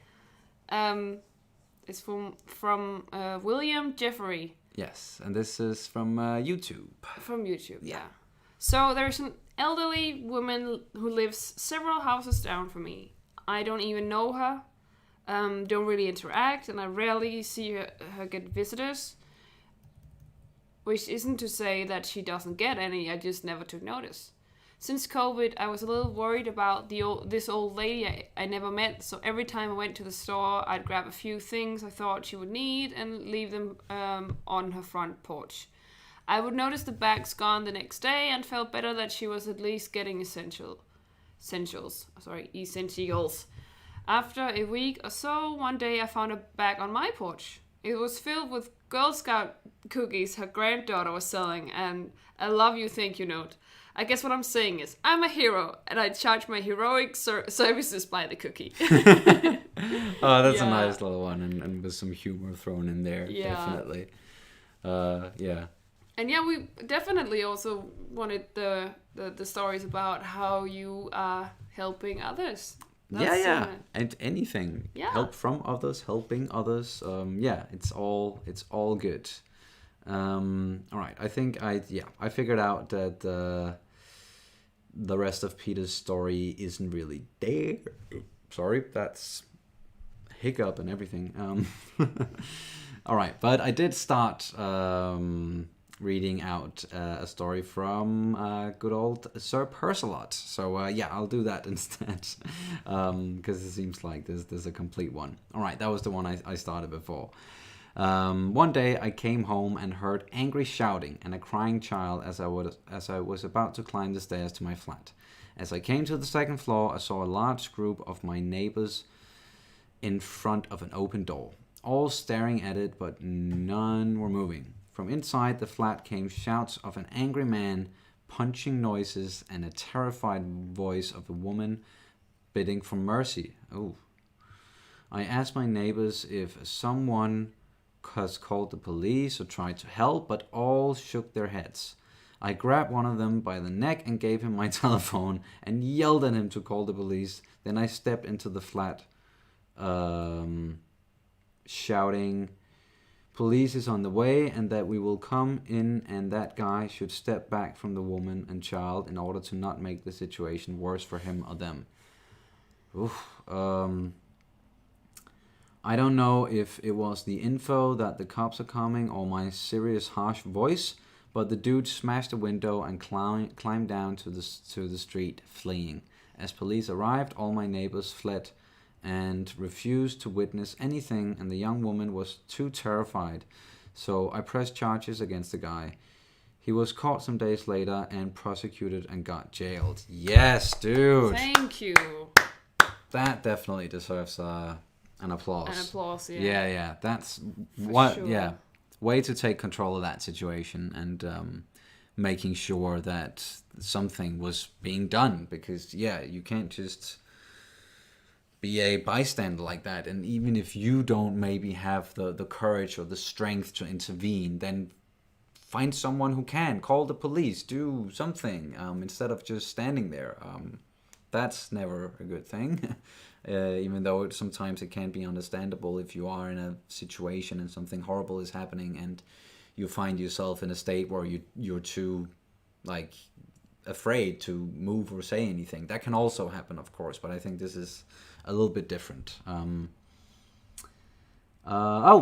It's from William Jeffrey. Yes, and this is from YouTube. From YouTube, yeah. So there's an elderly woman who lives several houses down from me. I don't even know her, don't really interact, and I rarely see her get visitors. Which isn't to say that she doesn't get any, I just never took notice. Since COVID, I was a little worried about this old lady I never met, so every time I went to the store, I'd grab a few things I thought she would need and leave them on her front porch. I would notice the bags gone the next day and felt better that she was at least getting essentials. After a week or so, one day I found a bag on my porch. It was filled with Girl Scout cookies her granddaughter was selling and a love you thank you note. I guess what I'm saying is, I'm a hero, and I charge my heroic services by the cookie. Oh, that's a nice little one, and with some humor thrown in there, definitely. Yeah. And yeah, we definitely also wanted the stories about how you are helping others. That's, and anything. Yeah. Help from others, helping others. It's all good. All right, I think I figured out that the rest of Peter's story isn't really there. Sorry, that's hiccup and everything. All right, but I did start reading out a story from good old Sir Percelot. So I'll do that instead, because it seems like there's a complete one. All right, that was the one I started before. One day I came home and heard angry shouting and a crying child as I was about to climb the stairs to my flat. As I came to the second floor, I saw a large group of my neighbors in front of an open door, all staring at it, but none were moving. From inside the flat came shouts of an angry man, punching noises, and a terrified voice of a woman bidding for mercy. Oh. I asked my neighbors if someone has called the police or tried to help, but all shook their heads. I grabbed one of them by the neck and gave him my telephone and yelled at him to call the police. Then I stepped into the flat, shouting, "Police is on the way and that we will come in, and that guy should step back from the woman and child in order to not make the situation worse for him or them." I don't know if it was the info that the cops are coming or my serious harsh voice, but the dude smashed the window and climbed down to the street, fleeing. As police arrived, all my neighbors fled and refused to witness anything, and the young woman was too terrified, so I pressed charges against the guy. He was caught some days later and prosecuted and got jailed. Yes, dude! Thank you. That definitely deserves an applause. An applause, yeah. Yeah. That's Sure. Yeah. Way to take control of that situation and making sure that something was being done, because you can't just be a bystander like that. And even if you don't maybe have the courage or the strength to intervene, then find someone who can. Call the police. Do something instead of just standing there. That's never a good thing. Even though sometimes it can be understandable if you are in a situation and something horrible is happening and you find yourself in a state where you're too afraid to move or say anything. That can also happen, of course, but I think this is a little bit different.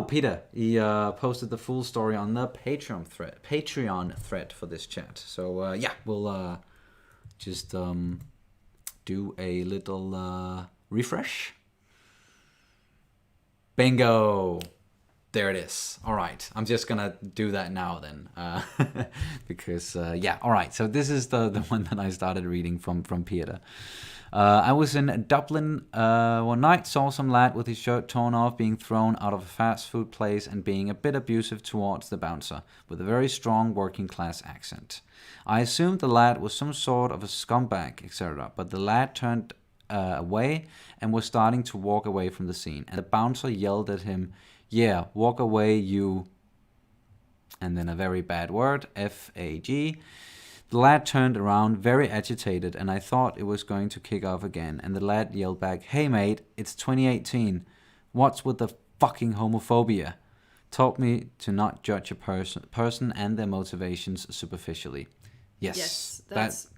Peter, he posted the full story on the Patreon thread for this chat. So we'll just do a little refresh. Bingo! There it is. All right. I'm just going to do that now then. Because, all right. So this is the one that I started reading from Peter. I was in Dublin one night, saw some lad with his shirt torn off being thrown out of a fast food place and being a bit abusive towards the bouncer, with a very strong working class accent. I assumed the lad was some sort of a scumbag, etc., but the lad turned away and was starting to walk away from the scene, and the bouncer yelled at him, "Yeah, walk away, you," and then a very bad word, F-A-G. The lad turned around very agitated, and I thought it was going to kick off again, and the lad yelled back, "Hey mate, it's 2018. What's with the fucking homophobia?" Taught me to not judge a person and their motivations superficially. Yes, that's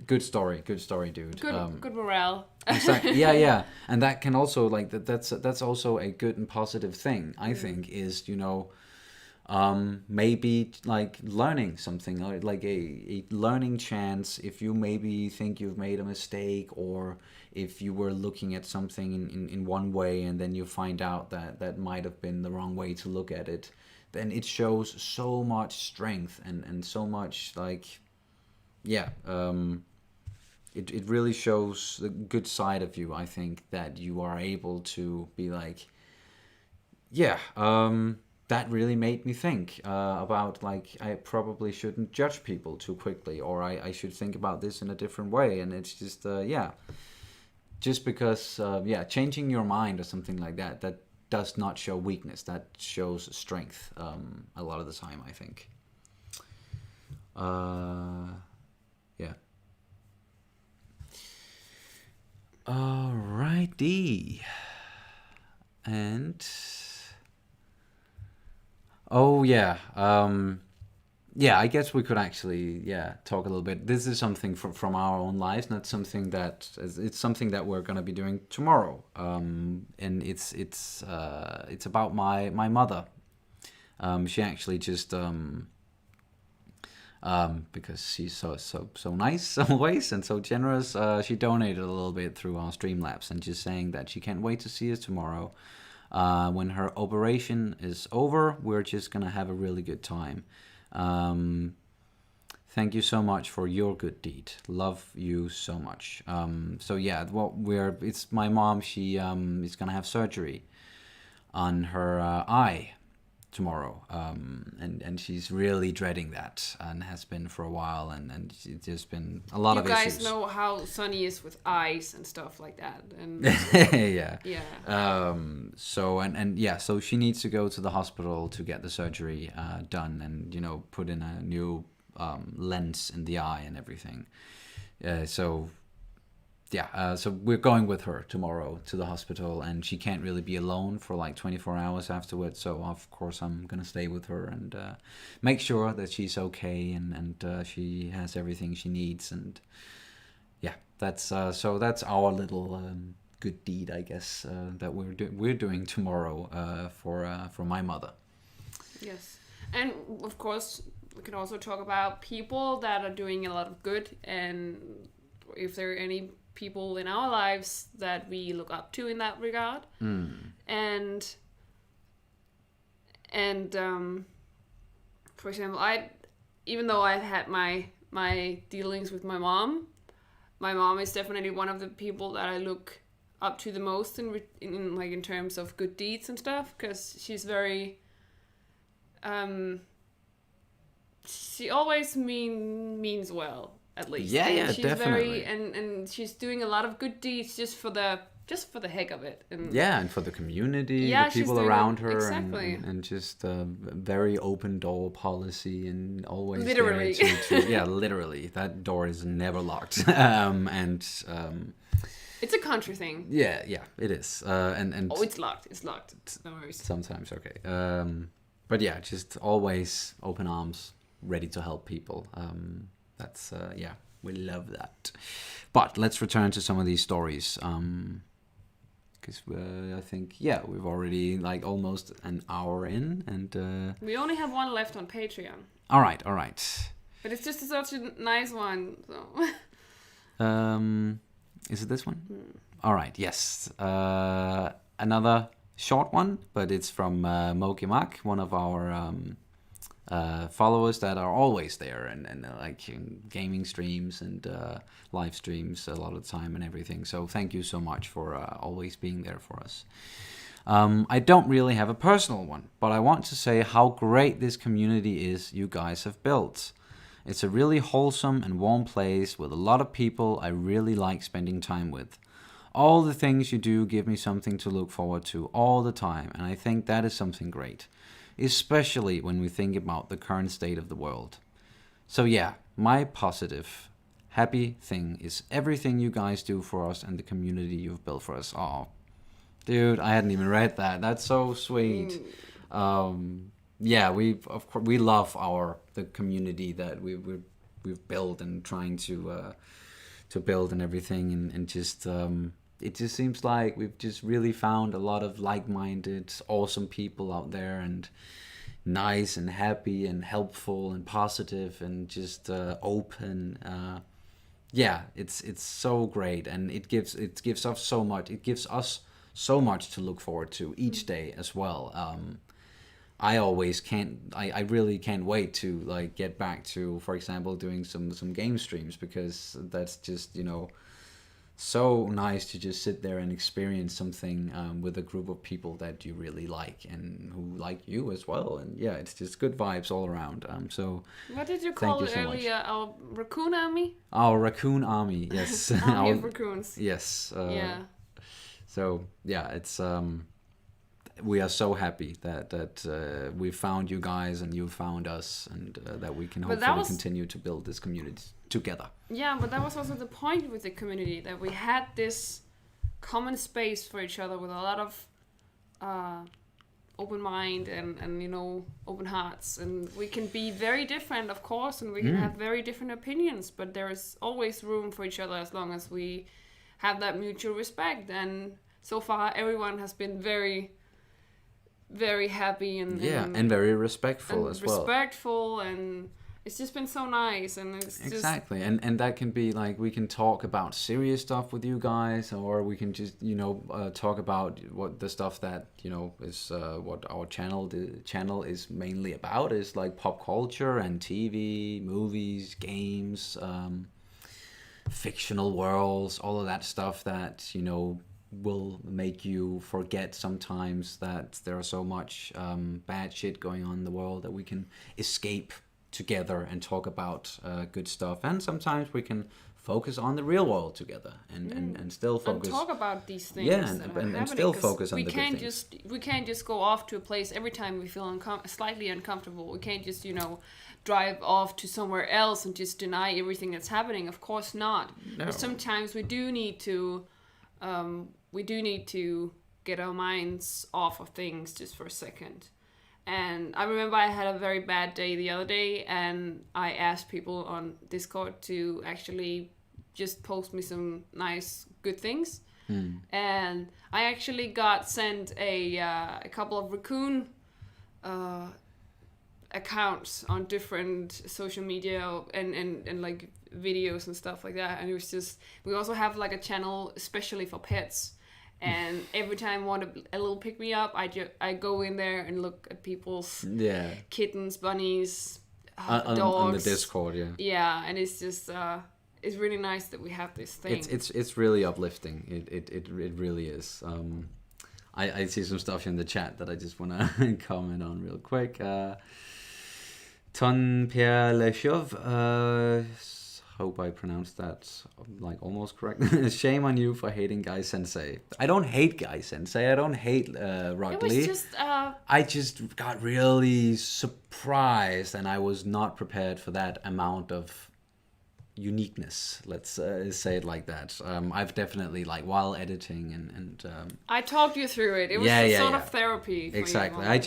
Good story, dude. Good morale. Exactly. Yeah, yeah, and that can also like that's also a good and positive thing. I think is maybe like learning something or like a learning chance if you maybe think you've made a mistake, or if you were looking at something in one way and then you find out that that might have been the wrong way to look at it, then it shows so much strength and so much like yeah it really shows the good side of you. I think that you are able to be like yeah, that really made me think about like I probably shouldn't judge people too quickly, or I should think about this in a different way. And it's just yeah, just because yeah, changing your mind or something like that, that does not show weakness. That shows strength a lot of the time, I think. Yeah. Alrighty. And oh yeah, yeah. I guess we could actually yeah talk a little bit. This is something from our own lives, not something that it's something that we're gonna be doing tomorrow. And it's about my mother. She actually just because she's so nice always and so generous. She donated a little bit through our Streamlabs and just saying that she can't wait to see us tomorrow. When her operation is over, we're just gonna have a really good time. Thank you so much for your good deed. Love you so much. So yeah, it's my mom. She is gonna have surgery on her eye tomorrow, and she's really dreading that and has been for a while, and there's been a lot of issues. You guys know how Sonny is with eyes and stuff like that, and yeah. yeah. So and yeah, so she needs to go to the hospital to get the surgery done, and put in a new lens in the eye and everything. So yeah, so we're going with her tomorrow to the hospital, and she can't really be alone for like 24 hours afterwards. So of course I'm gonna stay with her and make sure that she's okay and she has everything she needs. And yeah, that's so that's our little good deed, I guess, that we're doing tomorrow for my mother. Yes, and of course we can also talk about people that are doing a lot of good, and if there are any people in our lives that we look up to in that regard. And for example, even though I've had my dealings with my mom is definitely one of the people that I look up to the most in terms of good deeds and stuff, because she's very she always means well, at least. Yeah, and yeah, she's definitely. very and she's doing a lot of good deeds just for the heck of it. And yeah, and for the community, yeah, the she's people doing around her, exactly. and just a very open door policy, and always Literally. there yeah, literally, that door is never locked. It's a country thing. Yeah, it is. And Oh, it's locked. It's locked. No worries. sometimes okay. But yeah, just always open arms, ready to help people. That's yeah, we love that. But let's return to some of these stories. Because I think yeah, we've already like almost an hour in, and We only have one left on Patreon, all right. but it's just such a nice one. So Is it this one? All right. Yes. Another short one, but it's from Mokimak, one of our followers that are always there and like in gaming streams and live streams a lot of the time and everything. So thank you so much for always being there for us. I don't really have a personal one, but I want to say how great this community is you guys have built. It's a really wholesome and warm place with a lot of people I really like spending time with. All the things you do give me something to look forward to all the time, and I think that is something great, especially when we think about the current state of the world. So yeah, my positive, happy thing is everything you guys do for us and the community you've built for us. Oh, dude, I hadn't even read that. That's so sweet. Yeah, we love the community that we've built and trying to to build and everything, and just it just seems like we've just really found a lot of like-minded, awesome people out there, and nice and happy and helpful and positive and just open. Yeah, it's so great, and it gives us so much. It gives us so much to look forward to each day as well. I always can't. I really can't wait to like get back to, for example, doing some game streams, because that's just so nice to just sit there and experience something with a group of people that you really like and who like you as well. And yeah, it's just good vibes all around. So What did you thank call you it so much. earlier? Our raccoon army? Our raccoon army, yes. Army of raccoons. Yes. Yeah. So yeah, it's we are so happy that we found you guys and you found us, and that we can But that hopefully was- continue to build this community together. Yeah, but that was also the point with the community, that we had this common space for each other with a lot of open mind and open hearts, and we can be very different, of course, and we can have very different opinions, but there is always room for each other as long as we have that mutual respect. And so far everyone has been very, very happy and very respectful as well. Respectful, and it's just been so nice, and it's just Exactly, and that can be like, we can talk about serious stuff with you guys, or we can just talk about what the stuff that is what our channel is mainly about, is like pop culture and TV, movies, games, fictional worlds, all of that stuff that will make you forget sometimes that there are so much bad shit going on in the world, that we can escape together and talk about good stuff. And sometimes we can focus on the real world together and still focus. And talk about these things. Yeah, that are and happening, still 'cause focus on the good things. We can't just go off to a place every time we feel slightly uncomfortable. We can't just drive off to somewhere else and just deny everything that's happening. Of course not. No. But sometimes we do need to get our minds off of things just for a second. And I remember I had a very bad day the other day, and I asked people on Discord to actually just post me some nice, good things. And I actually got sent a couple of raccoon accounts on different social media and like videos and stuff like that. And it was just, we also have like a channel especially for pets. And every time I want a little pick me up, I go in there and look at people's kittens, bunnies, dogs on the Discord. Yeah, and it's just it's really nice that we have this thing. It's really uplifting. It really is. I see some stuff in the chat that I just want to comment on real quick. Ton Pierre Leshov, hope I pronounced that like almost correct. Shame on you for hating Guy Sensei. I don't hate Guy Sensei. I don't hate Rock Lee. It was just I just got really surprised, and I was not prepared for that amount of uniqueness. Let's say it like that. I've definitely, like, while editing and I talked you through it. It was sort of therapy. For exactly. You I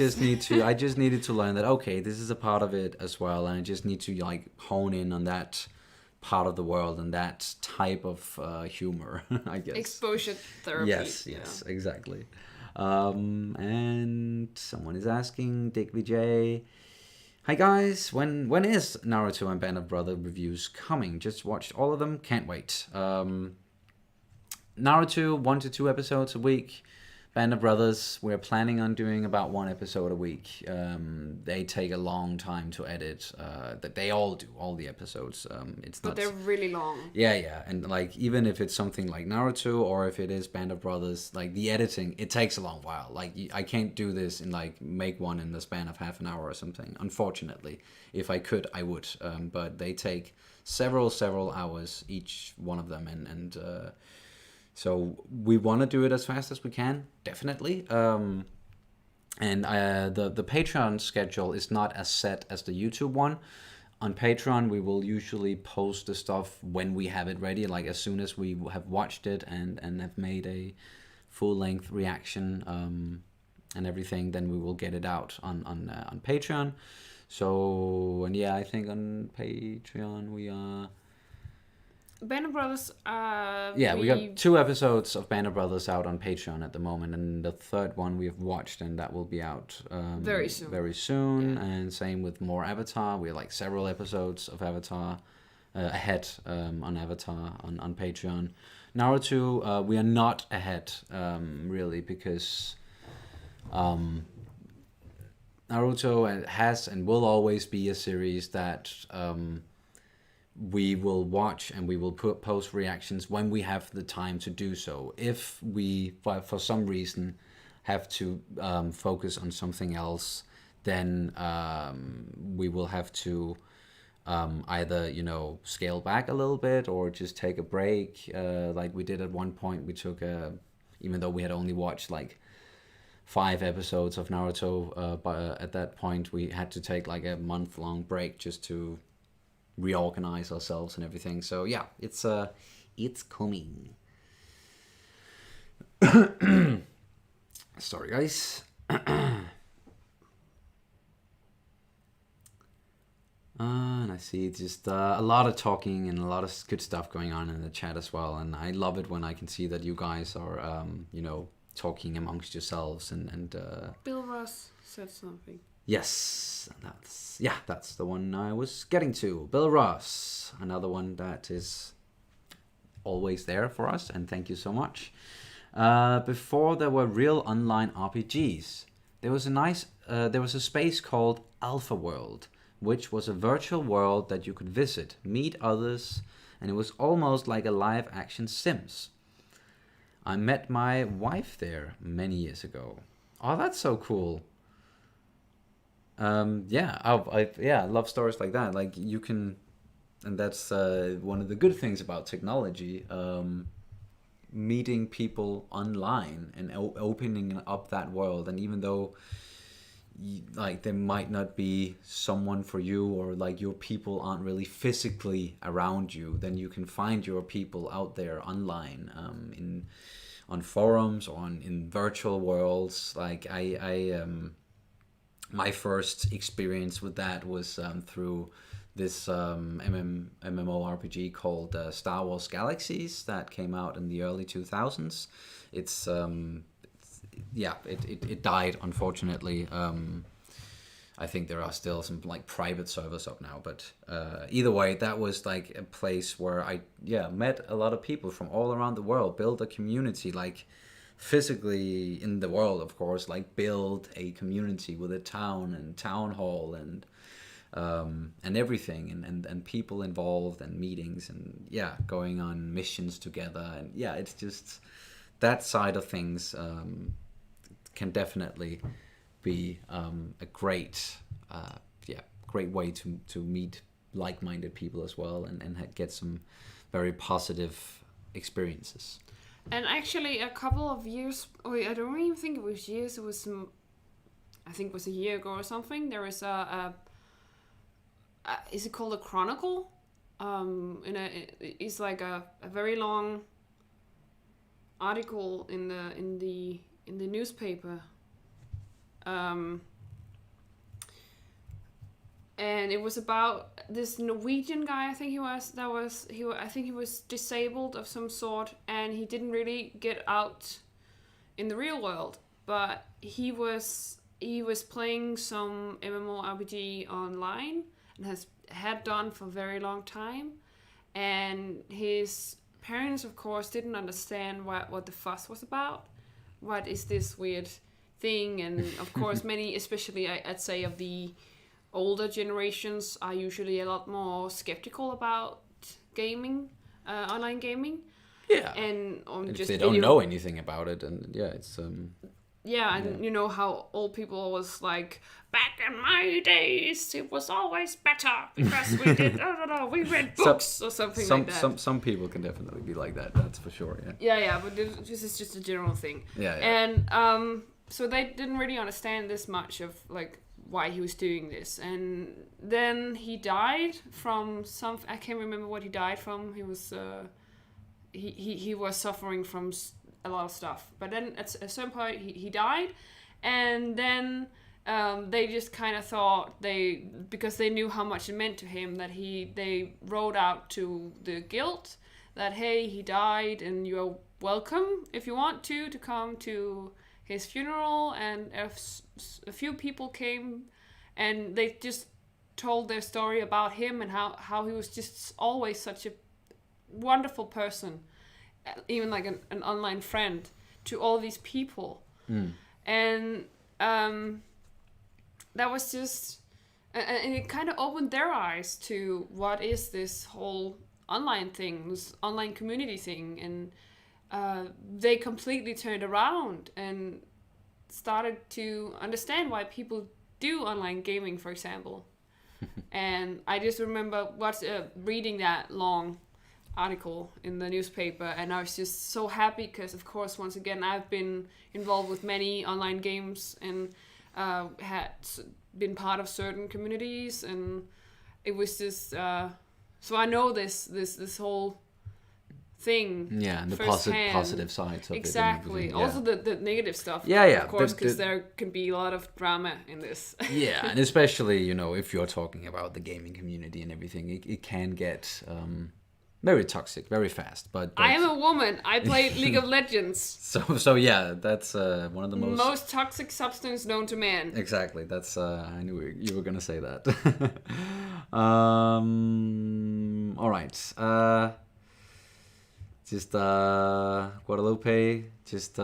just needed to learn that, okay, this is a part of it as well, and I just need to like hone in on that part of the world and that type of humor, I guess. Exposure therapy. Yes, exactly. And someone is asking, Dick VJ, hi guys, when is Naruto and Band of Brothers reviews coming? Just watched all of them, can't wait. Naruto, 1 to 2 episodes a week. Band of Brothers, we're planning on doing about 1 episode a week. They take a long time to edit. That they all do, all the episodes. But they're really long. Yeah, and like even if it's something like Naruto or if it is Band of Brothers, like the editing, it takes a long while. Like I can't do this and like make one in the span of half an hour or something. Unfortunately, if I could, I would. But they take several hours each one of them, and so we want to do it as fast as we can, definitely. And the Patreon schedule is not as set as the YouTube one. On Patreon, we will usually post the stuff when we have it ready, like as soon as we have watched it and have made a full-length reaction and everything, then we will get it out on Patreon. So, and yeah, I think on Patreon we are Band of Brothers. Yeah, we got 2 episodes of Band of Brothers out on Patreon at the moment, and the third one we have watched, and that will be out Very soon. Very soon. Yeah. And same with more Avatar. We have like several episodes of Avatar ahead on Avatar on Patreon. Naruto, we are not ahead really, because Naruto has and will always be a series that we will watch, and we will post reactions when we have the time to do so. If we, for some reason, have to focus on something else, then we will have to either, scale back a little bit or just take a break. Like we did at one point, we took even though we had only watched like 5 episodes of Naruto, but at that point we had to take like a month-long break just to reorganize ourselves and everything. So yeah, it's coming. Sorry guys. And I see just a lot of talking and a lot of good stuff going on in the chat as well, and I love it when I can see that you guys are talking amongst yourselves and Bill Ross said something. Yes, that's the one I was getting to. Bill Ross, another one that is always there for us, and thank you so much. Before there were real online RPGs, there was a space called Alpha World, which was a virtual world that you could visit, meet others, and it was almost like a live action Sims. I met my wife there many years ago. Oh, that's so cool. I love stories like that. Like you can, and that's one of the good things about technology. Meeting people online and opening up that world, and even though like there might not be someone for you, or like your people aren't really physically around you, then you can find your people out there online, on forums or in virtual worlds. Like I my first experience with that was through this MMORPG called Star Wars Galaxies that came out in the early 2000s. It died, unfortunately. I think there are still some like private servers up now, but either way, that was like a place where I met a lot of people from all around the world, built a community, like physically in the world, of course, like build a community with a town and town hall and everything, and people involved and meetings and going on missions together, and it's just that side of things can definitely be a great way to meet like-minded people as well, and get some very positive experiences. And actually, a couple of years, I don't even think it was years, it was I think it was a year ago or something, there was is it called a chronicle? It's like a very long article in the newspaper, and it was about this Norwegian guy. I think he was disabled of some sort, and he didn't really get out in the real world, but he was playing some MMORPG online and had done for a very long time, and his parents, of course, didn't understand what the fuss was about. What is this weird thing? And of course, many, especially I'd say of the older generations, are usually a lot more skeptical about gaming, online gaming. Yeah. And if they don't know anything about it, and it's and you know how old people always like, back in my days it was always better because we did we read books or something like that. Some people can definitely be like that, that's for sure. But this is just a general thing. And so they didn't really understand this much of like why he was doing this, and then he died from some, I can't remember what he died from. He was he was suffering from a lot of stuff, but then at a certain point he died, and then they just kind of thought because they knew how much it meant to him, that they wrote out to the guild that, hey, he died and you're welcome if you want to come to his funeral. And a few people came, and they just told their story about him and how he was just always such a wonderful person, even like an online friend to all these people. And that was just, and it kind of opened their eyes to what is this whole online thing, this online community thing. And they completely turned around and started to understand why people do online gaming, for example. And I just remember reading that long article in the newspaper, and I was just so happy because, of course, once again, I've been involved with many online games and had been part of certain communities, and it was just so I know this whole thing. Yeah, and the positive sides of exactly. it. Also the negative stuff. Yeah, of course, because there can be a lot of drama in this. Yeah, and especially if you're talking about the gaming community and everything, it can get very toxic very fast. But I am a woman. I play League of Legends. So yeah, that's one of the most toxic substance known to man. Exactly. That's I knew you were gonna say that. All right. Just Guadalupe just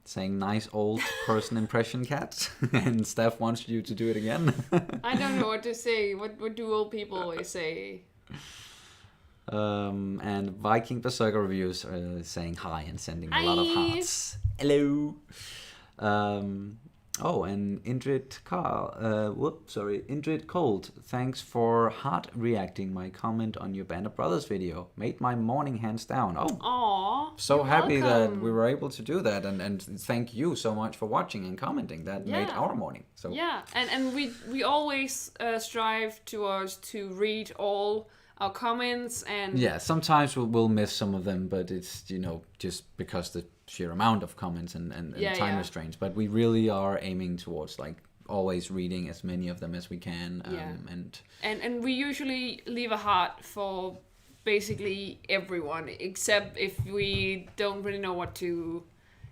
saying nice old person impression, Cat. And Steph wants you to do it again. I don't know what to say. What do old people always say? And Viking Berserker Reviews are saying hi and sending a lot of hearts. Hello. And Indrid Cold. Thanks for heart reacting my comment on your Band of Brothers video. Made my morning hands down. Aww. So happy that we were able to do that, and thank you so much for watching and commenting. That made our morning. So yeah, and we always strive towards to read all our comments, and sometimes we'll miss some of them, but it's just because the sheer amount of comments and time restraints. But we really are aiming towards like always reading as many of them as we can. And we usually leave a heart for basically everyone, except if we don't really know what to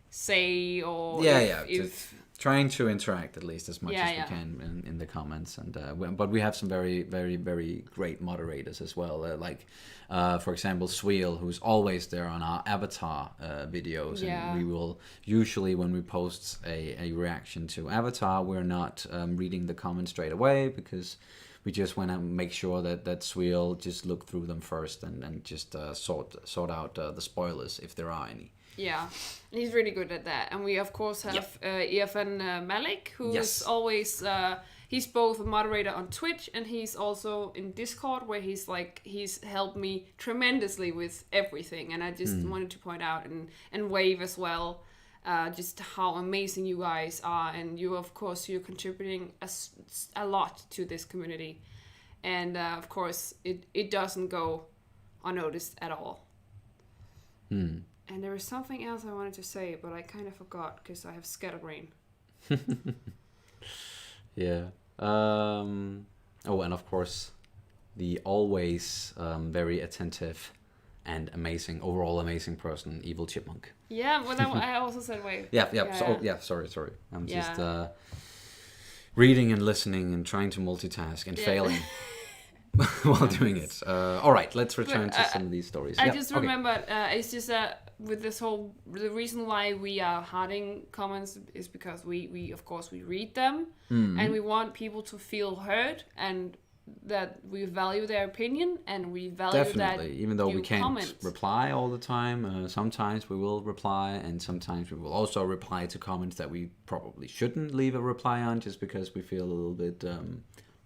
say, or if trying to interact at least as much as we can in the comments, but we have some very, very, very great moderators as well. For example, Sweel, who's always there on our Avatar videos, and we will usually, when we post a reaction to Avatar, we're not reading the comments straight away because we just want to make sure that Sweel just look through them first and just sort out the spoilers if there are any. Yeah, and he's really good at that. And we, of course, have Irfan Malik, who is always... he's both a moderator on Twitch, and he's also in Discord, where he's helped me tremendously with everything. And I just wanted to point out, and Wave as well, just how amazing you guys are. And you, of course, you're contributing a lot to this community. And, of course, it doesn't go unnoticed at all. And there was something else I wanted to say, but I kind of forgot because I have scatterbrain. Yeah. And of course, the always very attentive and overall amazing person, Evil Chipmunk. Yeah, well, I also said wait. Sorry. I'm just reading and listening and trying to multitask and failing. While doing it. All right, let's return to some of these stories. I just remembered, it's just that with this the reason why we are hearting comments is because we of course, we read them, and we want people to feel heard, and that we value their opinion, and we value Definitely. that even though we can't comment. reply all the time, sometimes we will reply, and sometimes we will also reply to comments that we probably shouldn't leave a reply on just because we feel a little bit...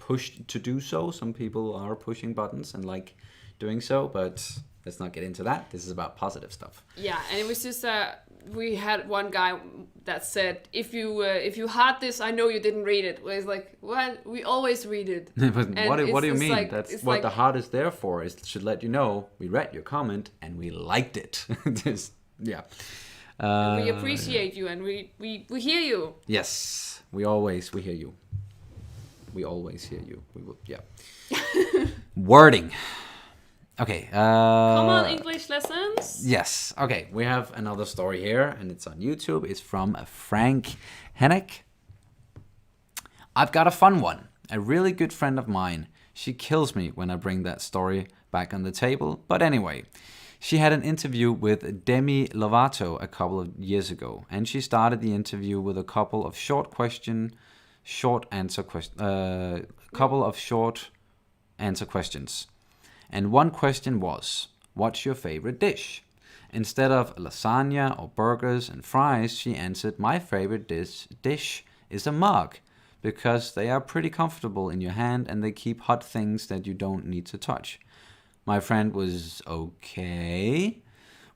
pushed to do so. Some people are pushing buttons and like doing so, but let's not get into that. This is about positive stuff. Yeah, and it was just we had one guy that said, if you heart this, I know you didn't read it. Where it's like, what? We always read it. What do you mean? That's what the heart is there for. It should let you know we read your comment and we liked it. We appreciate you, and we hear you. Yes, we hear you. We always hear you. We will, yeah. Wording. Okay. Come on, English lessons. Yes. Okay, we have another story here, and it's on YouTube. It's from Frank Hennick. I've got a fun one. A really good friend of mine. She kills me when I bring that story back on the table. But anyway, she had an interview with Demi Lovato a couple of years ago, and she started the interview with a couple of short answer questions. And one question was, what's your favorite dish? Instead of lasagna or burgers and fries, she answered, my favorite dish is a mug, because they are pretty comfortable in your hand and they keep hot things that you don't need to touch. My friend was okay.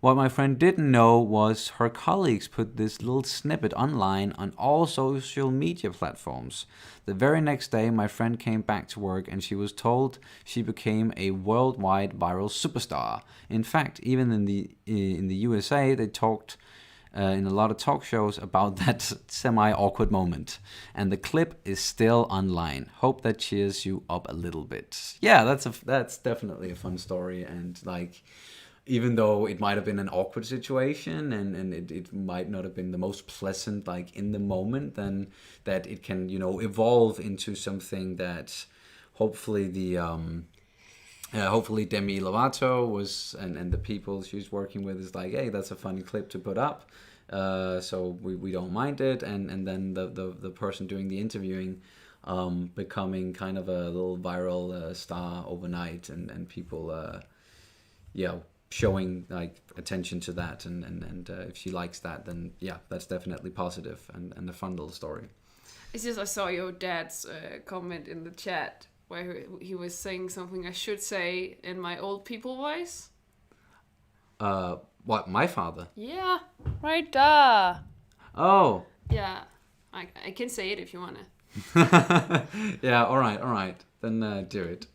What my friend didn't know was her colleagues put this little snippet online on all social media platforms. The very next day, my friend came back to work and she was told she became a worldwide viral superstar. In fact, even in the USA, they talked in a lot of talk shows about that semi-awkward moment. And the clip is still online. Hope that cheers you up a little bit. Yeah, that's definitely a fun story. And like, even though it might have been an awkward situation and it might not have been the most pleasant like in the moment, then that it can, evolve into something that hopefully hopefully Demi Lovato was and the people she's working with is like, hey, that's a funny clip to put up, so we don't mind it, and then the person doing the interviewing becoming kind of a little viral star overnight, and people showing like attention to that, and if she likes that, then yeah, that's definitely positive and a fun little story. It's just I saw your dad's comment in the chat where he was saying something I should say in my old people voice. What, my father? Yeah, right there. Oh. Yeah, I can say it if you wanna. Yeah, all right. Then do it.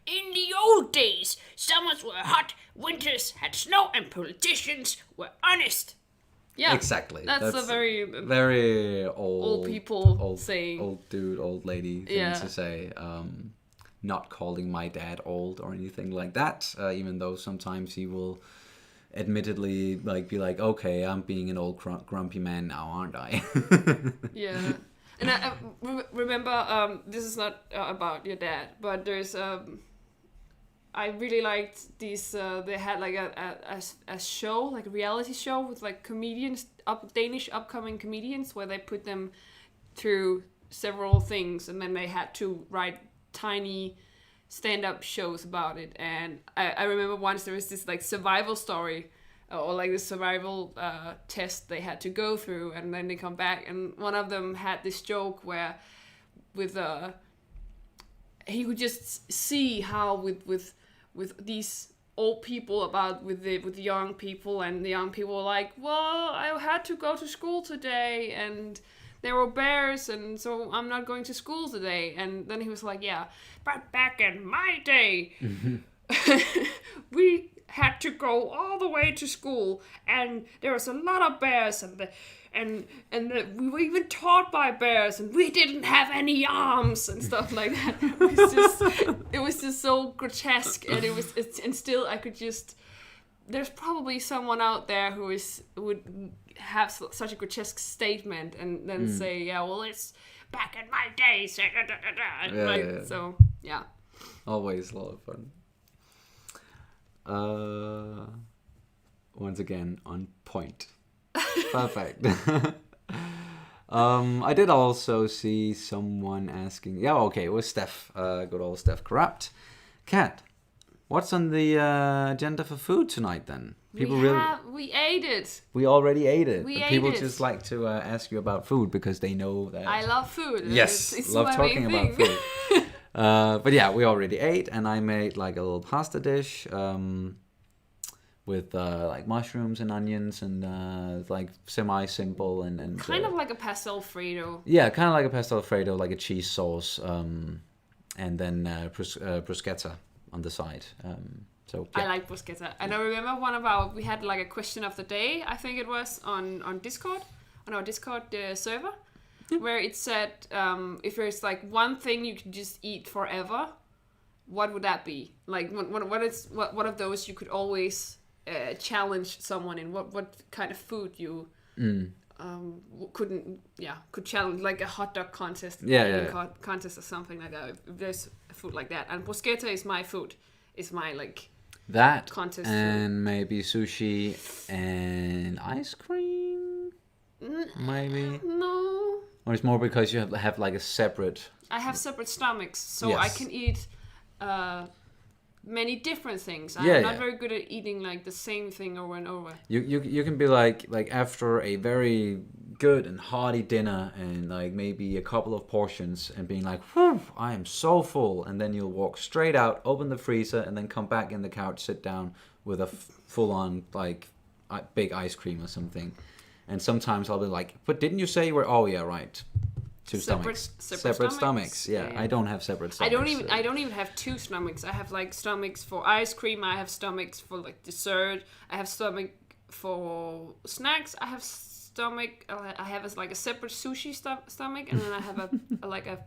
In the old days, summers were hot, winters had snow, and politicians were honest. Yeah, exactly. That's a very old people saying. Old dude, old lady thing to say. Not calling my dad old or anything like that. Even though sometimes he will, admittedly, like be like, okay, I'm being an old grumpy man now, aren't I? Yeah. And I remember, this is not about your dad, but there's I really liked these. They had like a show, like a reality show with like comedians, Danish upcoming comedians, where they put them through several things, and then they had to write tiny stand-up shows about it. And I remember once there was this like survival story, or like the survival test they had to go through, and then they come back, and one of them had this joke where with he could just see how with these old people with the young people, and the young people were like, well, I had to go to school today and there were bears, and so I'm not going to school today. And then he was like, yeah, but back in my day we had to go all the way to school, and there was a lot of bears, and we were even taught by bears, and we didn't have any arms and stuff like that. It was just so grotesque, and and still I could just. There's probably someone out there who would have such a grotesque statement and then say, yeah, well, it's back in my days. So yeah. Always a lot of fun. Once again, on point. Perfect. I did also see someone asking, it was Steph, good old Steph Corrupt. Kat, what's on the agenda for food tonight then? We ate it. We already ate it. People ate it. just like to ask you about food because they know that. I love food. Yes, it's love my talking main about thing. food. But yeah, we already ate, and I made like a little pasta dish with like mushrooms and onions and like semi-simple and kind of like a pastel Alfredo. Yeah, kind of like a pastel Alfredo, like a cheese sauce, and then bruschetta on the side. So I like bruschetta. And I remember we had like a question of the day, I think it was, on Discord, on our Discord server, where it said, if there's like one thing you can just eat forever, what would that be? Like, what of those you could always challenge someone in? What kind of food you could challenge, like a hot dog contest, contest or something like that. If there's a food like that, and bruschetta is my food, is my like that contest and food. maybe sushi and ice cream, maybe. No, Or it's more because you have like a separate. I have separate stomachs, so Yes. I can eat many different things. Yeah, I'm not yeah. very good at eating like the same thing over and over. You can be like after a very good and hearty dinner and like maybe a couple of portions and being like, whew, I am so full, and then you'll walk straight out, open the freezer, and then come back in the couch, sit down with a full on like big ice cream or something. And sometimes I'll be like, but didn't you say you were? Oh yeah, right. Two stomachs. Separate stomachs. Yeah, yeah, I don't have separate stomachs. I don't even have two stomachs. I have like stomachs for ice cream. I have stomachs for like dessert. I have stomach for snacks. I have stomach. I have like a separate sushi stomach, and then I have a like a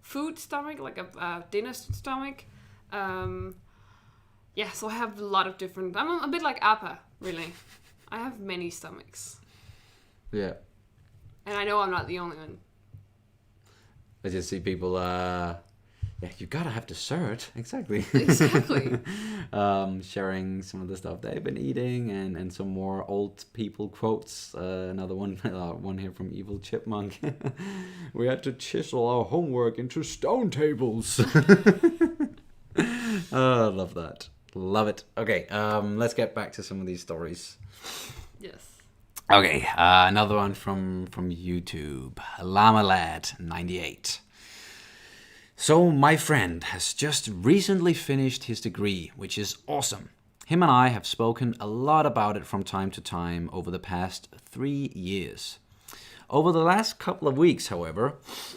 food stomach, like a dinner stomach. Yeah, so I have a lot of different. I'm a bit like Appa, really. I have many stomachs. Yeah. And I know I'm not the only one. I just see people, you gotta have dessert. Exactly. Exactly. Sharing some of the stuff they've been eating and some more old people quotes. Another one here from Evil Chipmunk. We had to chisel our homework into stone tables. Oh, I love that. Love it. Okay, let's get back to some of these stories. Yes. Okay, another one from YouTube. Llama Lad 98. So my friend has just recently finished his degree, which is awesome. Him and I have spoken a lot about it from time to time over the past 3 years. Over the last couple of weeks, however,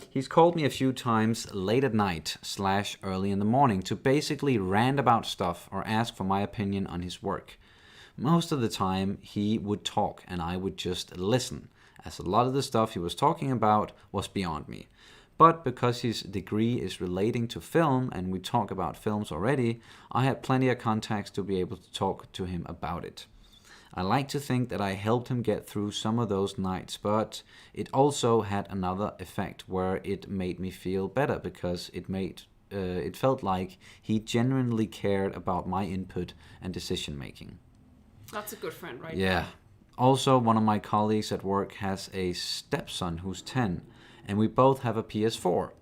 he's called me a few times late at night / early in the morning to basically rant about stuff or ask for my opinion on his work. Most of the time, he would talk and I would just listen, as a lot of the stuff he was talking about was beyond me. But because his degree is relating to film and we talk about films already, I had plenty of contacts to be able to talk to him about it. I like to think that I helped him get through some of those nights, but it also had another effect where it made me feel better because it felt like he genuinely cared about my input and decision making. That's a good friend, right? Yeah. Also, one of my colleagues at work has a stepson who's 10, and we both have a PS4.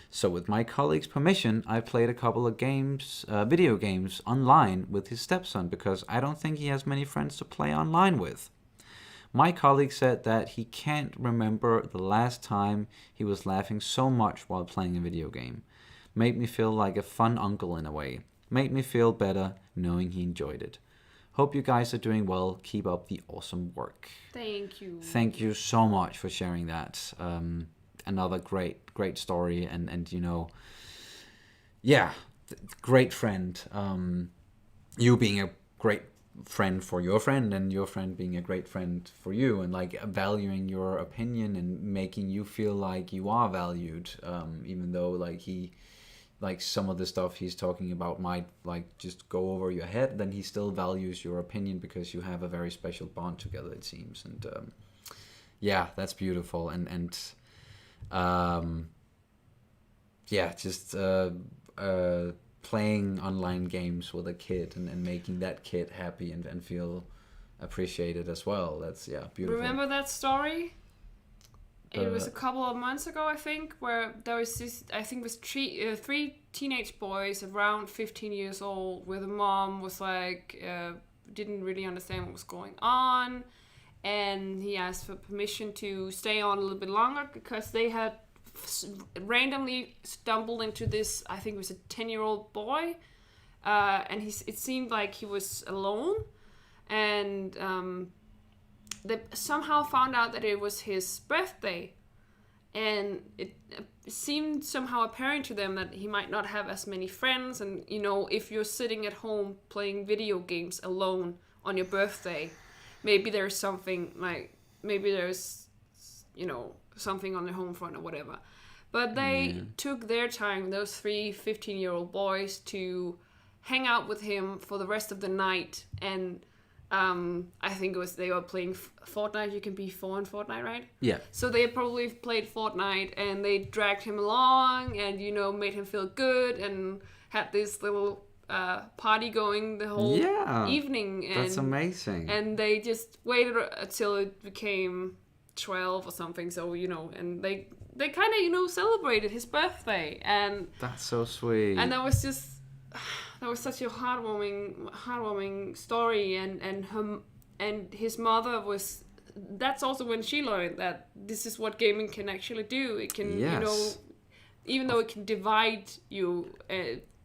So with my colleague's permission, I played a couple of video games online with his stepson because I don't think he has many friends to play online with. My colleague said that he can't remember the last time he was laughing so much while playing a video game. Made me feel like a fun uncle in a way. Made me feel better knowing he enjoyed it. Hope you guys are doing well. Keep up the awesome work. Thank you. Thank you so much for sharing that. Another great story, and you know, yeah, great friend. You being a great friend for your friend, and your friend being a great friend for you, and like valuing your opinion and making you feel like you are valued, even though like some of the stuff he's talking about might like just go over your head, then he still values your opinion because you have a very special bond together, it seems. And yeah, that's beautiful. And yeah, just playing online games with a kid and making that kid happy and feel appreciated as well. That's, yeah, beautiful. Remember that story? It was a couple of months ago, I think, where there was this, I think it was three teenage boys around 15 years old, where the mom was like, didn't really understand what was going on. And he asked for permission to stay on a little bit longer because they had randomly stumbled into this, I think it was a 10-year-old boy. And it seemed like he was alone. And they somehow found out that it was his birthday. And it seemed somehow apparent to them that he might not have as many friends, and if you're sitting at home playing video games alone on your birthday, maybe there's something like maybe there's something on the home front or whatever. But they took their time, those 3 15-year-old boys, to hang out with him for the rest of the night. And I think it was they were playing Fortnite. You can be 4 in Fortnite, right? Yeah. So they probably played Fortnite, and they dragged him along and, made him feel good and had this little party going the whole evening. And, that's amazing. And they just waited until it became 12 or something. So, and they kind of, celebrated his birthday. And that's so sweet. And that was just... That was such a heartwarming story, and his mother was. That's also when she learned that this is what gaming can actually do. It can, even though it can divide you.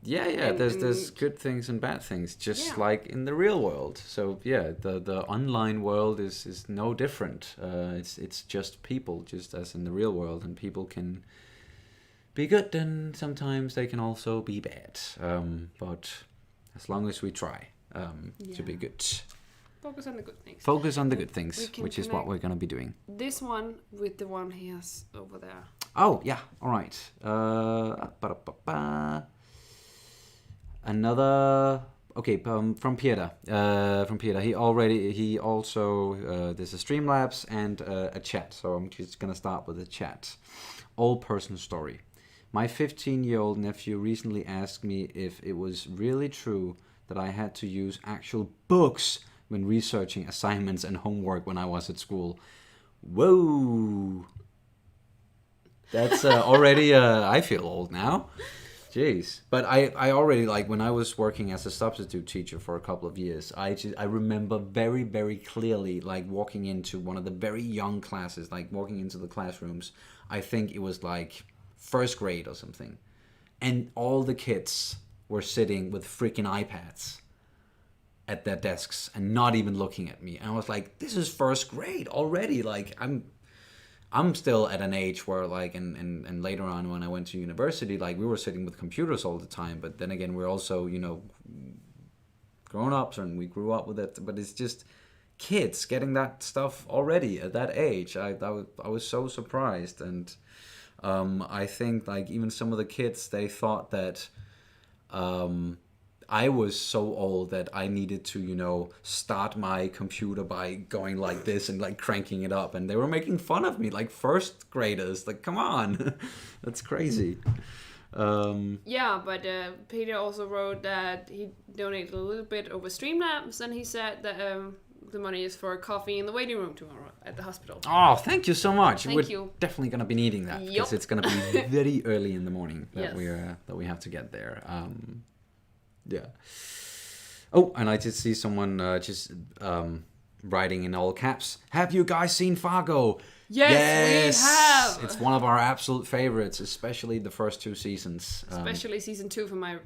There's good things and bad things, just like in the real world. So the online world is no different. It's just people, just as in the real world, and people can be good, and sometimes they can also be bad. But as long as we try to be good. Focus on the good things. Focus on the good things, which is what we're going to be doing. This one with the one he has over there. Oh, yeah. All right. Another... Okay, from Peter. He also... there's a Streamlabs and a chat. So I'm just going to start with the chat. All personal story. My 15-year-old nephew recently asked me if it was really true that I had to use actual books when researching assignments and homework when I was at school. Whoa! That's already... I feel old now. Jeez. But I already, when I was working as a substitute teacher for a couple of years, I remember very, very clearly, walking into one of the very young classes, walking into the classrooms. I think it was, first grade or something, and all the kids were sitting with freaking iPads at their desks and not even looking at me. And I was like, this is first grade already. I'm still at an age where and later on when I went to university, we were sitting with computers all the time. But then again, we're also grown-ups and we grew up with it. But it's just kids getting that stuff already at that age. I was so surprised. And I think even some of the kids, they thought that I was so old that I needed to start my computer by going like this and cranking it up, and they were making fun of me, first graders. Come on. That's crazy. But Peter also wrote that he donated a little bit over Streamlabs, and he said that the money is for coffee in the waiting room tomorrow at the hospital. Oh, thank you so much. Thank you. Definitely going to be needing that, because it's going to be very early in the morning that we have to get there. Yeah. Oh, and I did see someone writing in all caps, "Have you guys seen Fargo?" Yes, we have. It's one of our absolute favorites, especially the first 2 seasons. Especially season 2 for my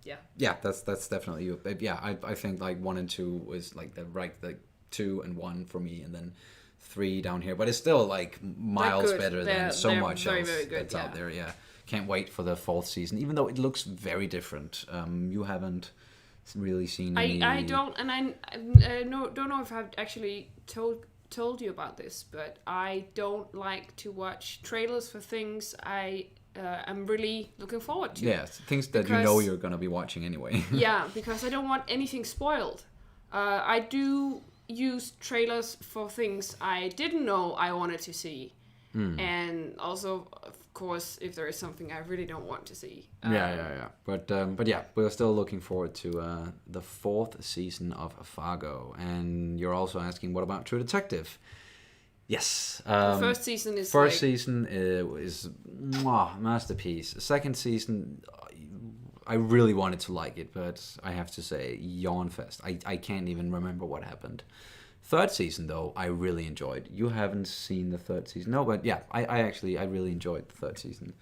Yeah, that's definitely you. Yeah, I think 1 and 2 was the 2 and 1 for me, and then 3 down here. But it's still miles better than so much very, else very good, that's out there. Yeah, can't wait for the 4th season, even though it looks very different. You haven't really seen any... I don't, and I don't know if I've actually told you about this, but I don't like to watch trailers for things I'm really looking forward to. Yeah, things that you're going to be watching anyway. Yeah, because I don't want anything spoiled. I do use trailers for things I didn't know I wanted to see. And also, of course, if there is something I really don't want to see. Yeah. But yeah, we're still looking forward to the 4th season of Fargo. And you're also asking, what about True Detective? Yes. The first season is season is masterpiece. Second season, I really wanted to like it, but I have to say, yawn fest. I can't even remember what happened. Third season, though, I really enjoyed. You haven't seen the 3rd season. No, but yeah, I really enjoyed the 3rd season.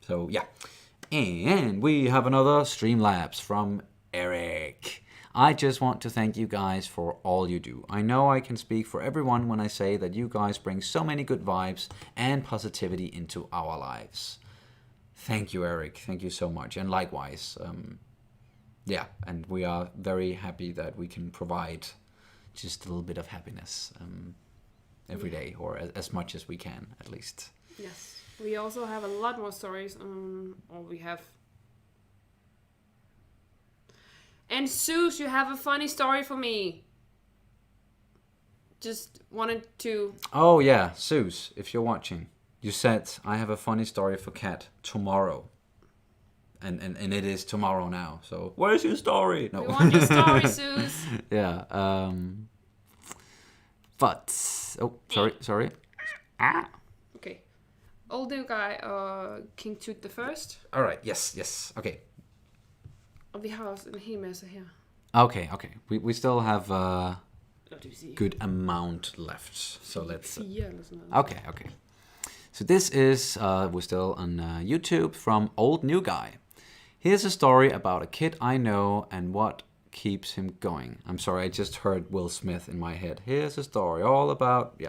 So, yeah. And we have another Streamlabs from Eric. I just want to thank you guys for all you do. I know I can speak for everyone when I say that you guys bring so many good vibes and positivity into our lives. Thank you, Eric. Thank you so much. And likewise, and we are very happy that we can provide just a little bit of happiness every day, or as much as we can, at least. Yes. We also have a lot more stories, or we have... And Zeus, you have a funny story for me. Just wanted to... Oh yeah, Zeus, if you're watching, you said I have a funny story for Kat tomorrow. And it is tomorrow now, so where's your story? No. We want your story, Zeus. Yeah, but... Oh, sorry. Okay. Old new guy, King Tut the First. Alright, yes, okay. Og vi har også en hel masse her. Okay. We still have Det vil sige good amount left. So let's... 4 eller sådan noget. Okay. So this is, we're still on YouTube from Old New Guy. Here's a story about a kid I know and what keeps him going. I'm sorry, I just heard Will Smith in my head. Here's a story all about...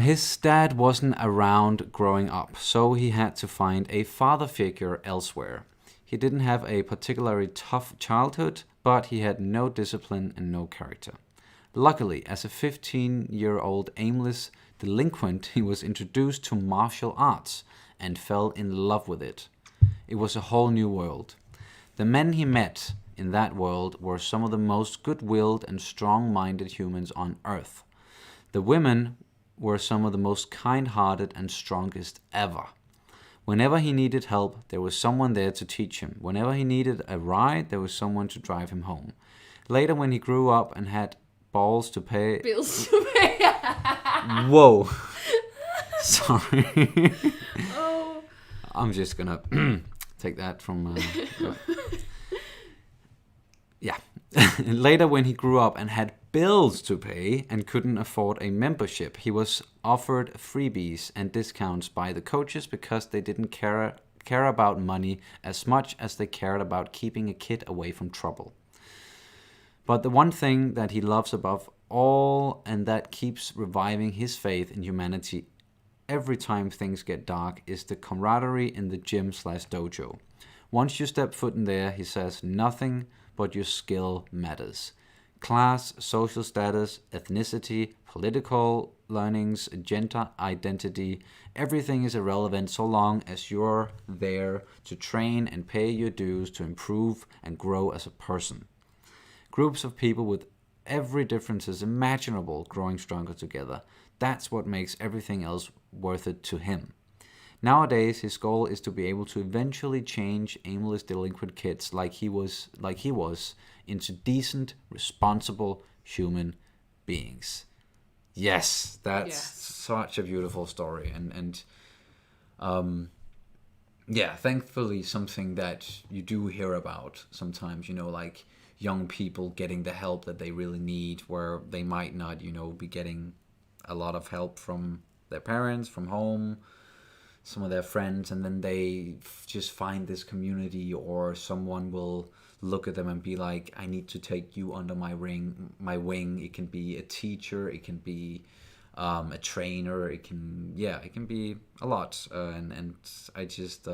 His dad wasn't around growing up, so he had to find a father figure elsewhere. He didn't have a particularly tough childhood, but he had no discipline and no character. Luckily, as a 15-year-old aimless delinquent, he was introduced to martial arts and fell in love with it. It was a whole new world. The men he met in that world were some of the most good-willed and strong-minded humans on Earth. The women were some of the most kind-hearted and strongest ever. Whenever he needed help, there was someone there to teach him. Whenever he needed a ride, there was someone to drive him home. Later, when he grew up and had bills to pay... Whoa. Sorry. Oh. I'm just gonna take that from... Yeah. Later, when he grew up and had bills to pay and couldn't afford a membership, he was offered freebies and discounts by the coaches because they didn't care about money as much as they cared about keeping a kid away from trouble. But the one thing that he loves above all, and that keeps reviving his faith in humanity every time things get dark, is the camaraderie in the gym/dojo. Once you step foot in there, he says, nothing but your skill matters. Class, social status, ethnicity, political learnings, gender identity, everything is irrelevant so long as you're there to train and pay your dues to improve and grow as a person. Groups of people with every differences imaginable growing stronger together. That's what makes everything else worth it to him. Nowadays, his goal is to be able to eventually change aimless delinquent kids like he was into decent, responsible human beings. Yes, that's such a beautiful story, and thankfully something that you do hear about sometimes. Like young people getting the help that they really need, where they might not, be getting a lot of help from their parents, from home, some of their friends, and then they just find this community, or someone will look at them and be like, I need to take you under my wing. It can be a teacher, it can be a trainer, it can be a lot, and I just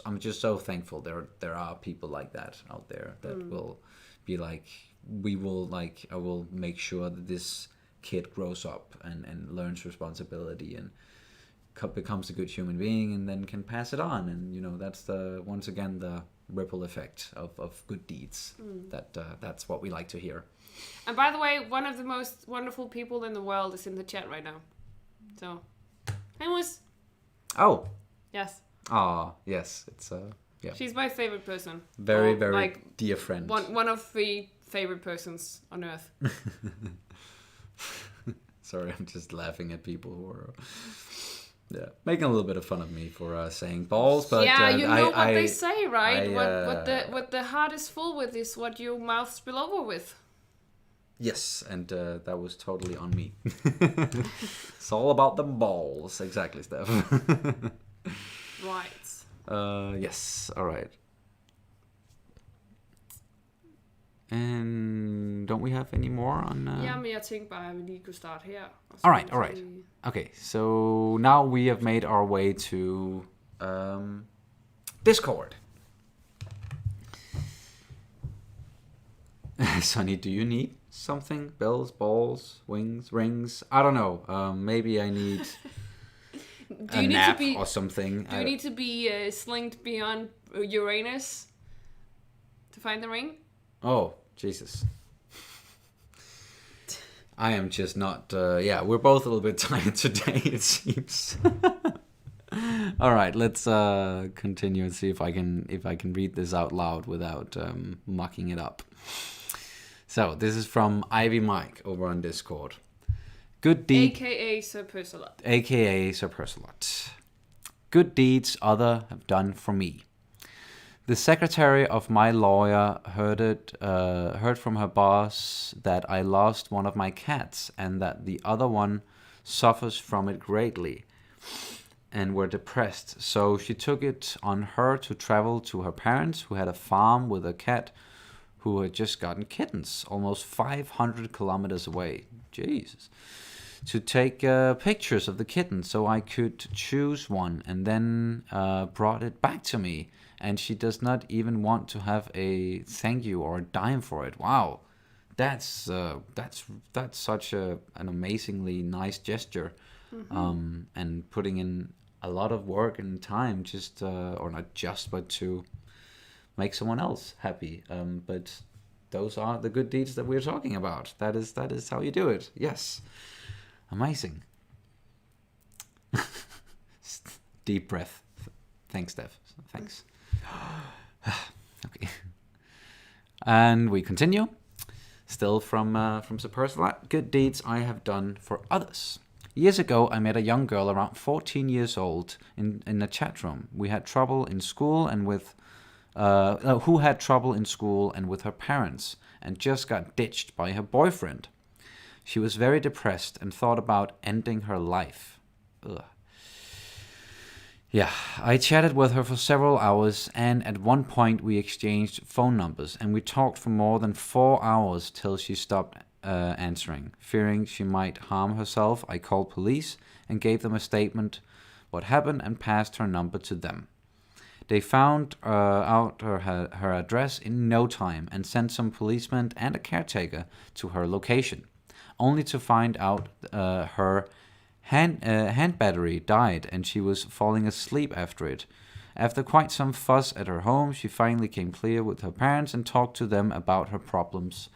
I'm just so thankful there are people like that out there that will be like, I will make sure that this kid grows up and learns responsibility and becomes a good human being, and then can pass it on. And that's once again the ripple effect of good deeds. That's what we like to hear. And by the way, one of the most wonderful people in the world is in the chat right now. So, hey, Moose. Oh. Yes. Ah, yes. It's She's my favorite person. Very dear friend. One of the favorite persons on earth. Sorry, I'm just laughing at people who are making a little bit of fun of me for saying balls, but what they say, right? What the heart is full with is what your mouth spill over with. Yes, and that was totally on me. It's all about the balls, exactly, Steph. Right. Yes. All right. And don't we have any more on... Ja, men jeg tænkte bare, at vi lige kunne starte her. All right. Okay, so now we have made our way to Discord. Sonny, do you need something? Bells, balls, wings, rings? I don't know. Maybe I need a nap or something. Do you need to be slinged beyond Uranus to find the ring? Oh, Jesus. I am just not... we're both a little bit tired today, it seems. All right, let's continue and see if I can read this out loud without mucking it up. So, this is from Ivy Mike over on Discord. Good deed... AKA Sir Persalot. AKA Sir Persalot. Good deeds other have done for me. The secretary of my lawyer heard from her boss that I lost one of my cats and that the other one suffers from it greatly and were depressed. So she took it on her to travel to her parents, who had a farm with a cat who had just gotten kittens almost 500 kilometers away. Jesus. To take pictures of the kitten so I could choose one, and then brought it back to me. And she does not even want to have a thank you or a dime for it. Wow, that's such an amazingly nice gesture, and putting in a lot of work and time just or not just, but to make someone else happy. But those are the good deeds that we're talking about. That is how you do it. Yes, amazing. Deep breath. Thanks, Steph. Thanks. Okay. And we continue. Still from Sir Persalot. Good deeds I have done for others. Years ago, I met a young girl around 14 years old in a chat room. We had trouble in school and with who had trouble in school and with her parents, and just got ditched by her boyfriend. She was very depressed and thought about ending her life. Ugh. Yeah, I chatted with her for several hours, and at one point we exchanged phone numbers, and we talked for more than 4 hours till she stopped answering. Fearing she might harm herself, I called police and gave them a statement what happened and passed her number to them. They found out her address in no time and sent some policemen and a caretaker to her location, only to find out her hand battery died and she was falling asleep after it. After quite some fuss at her home, she finally came clear with her parents and talked to them about her problems.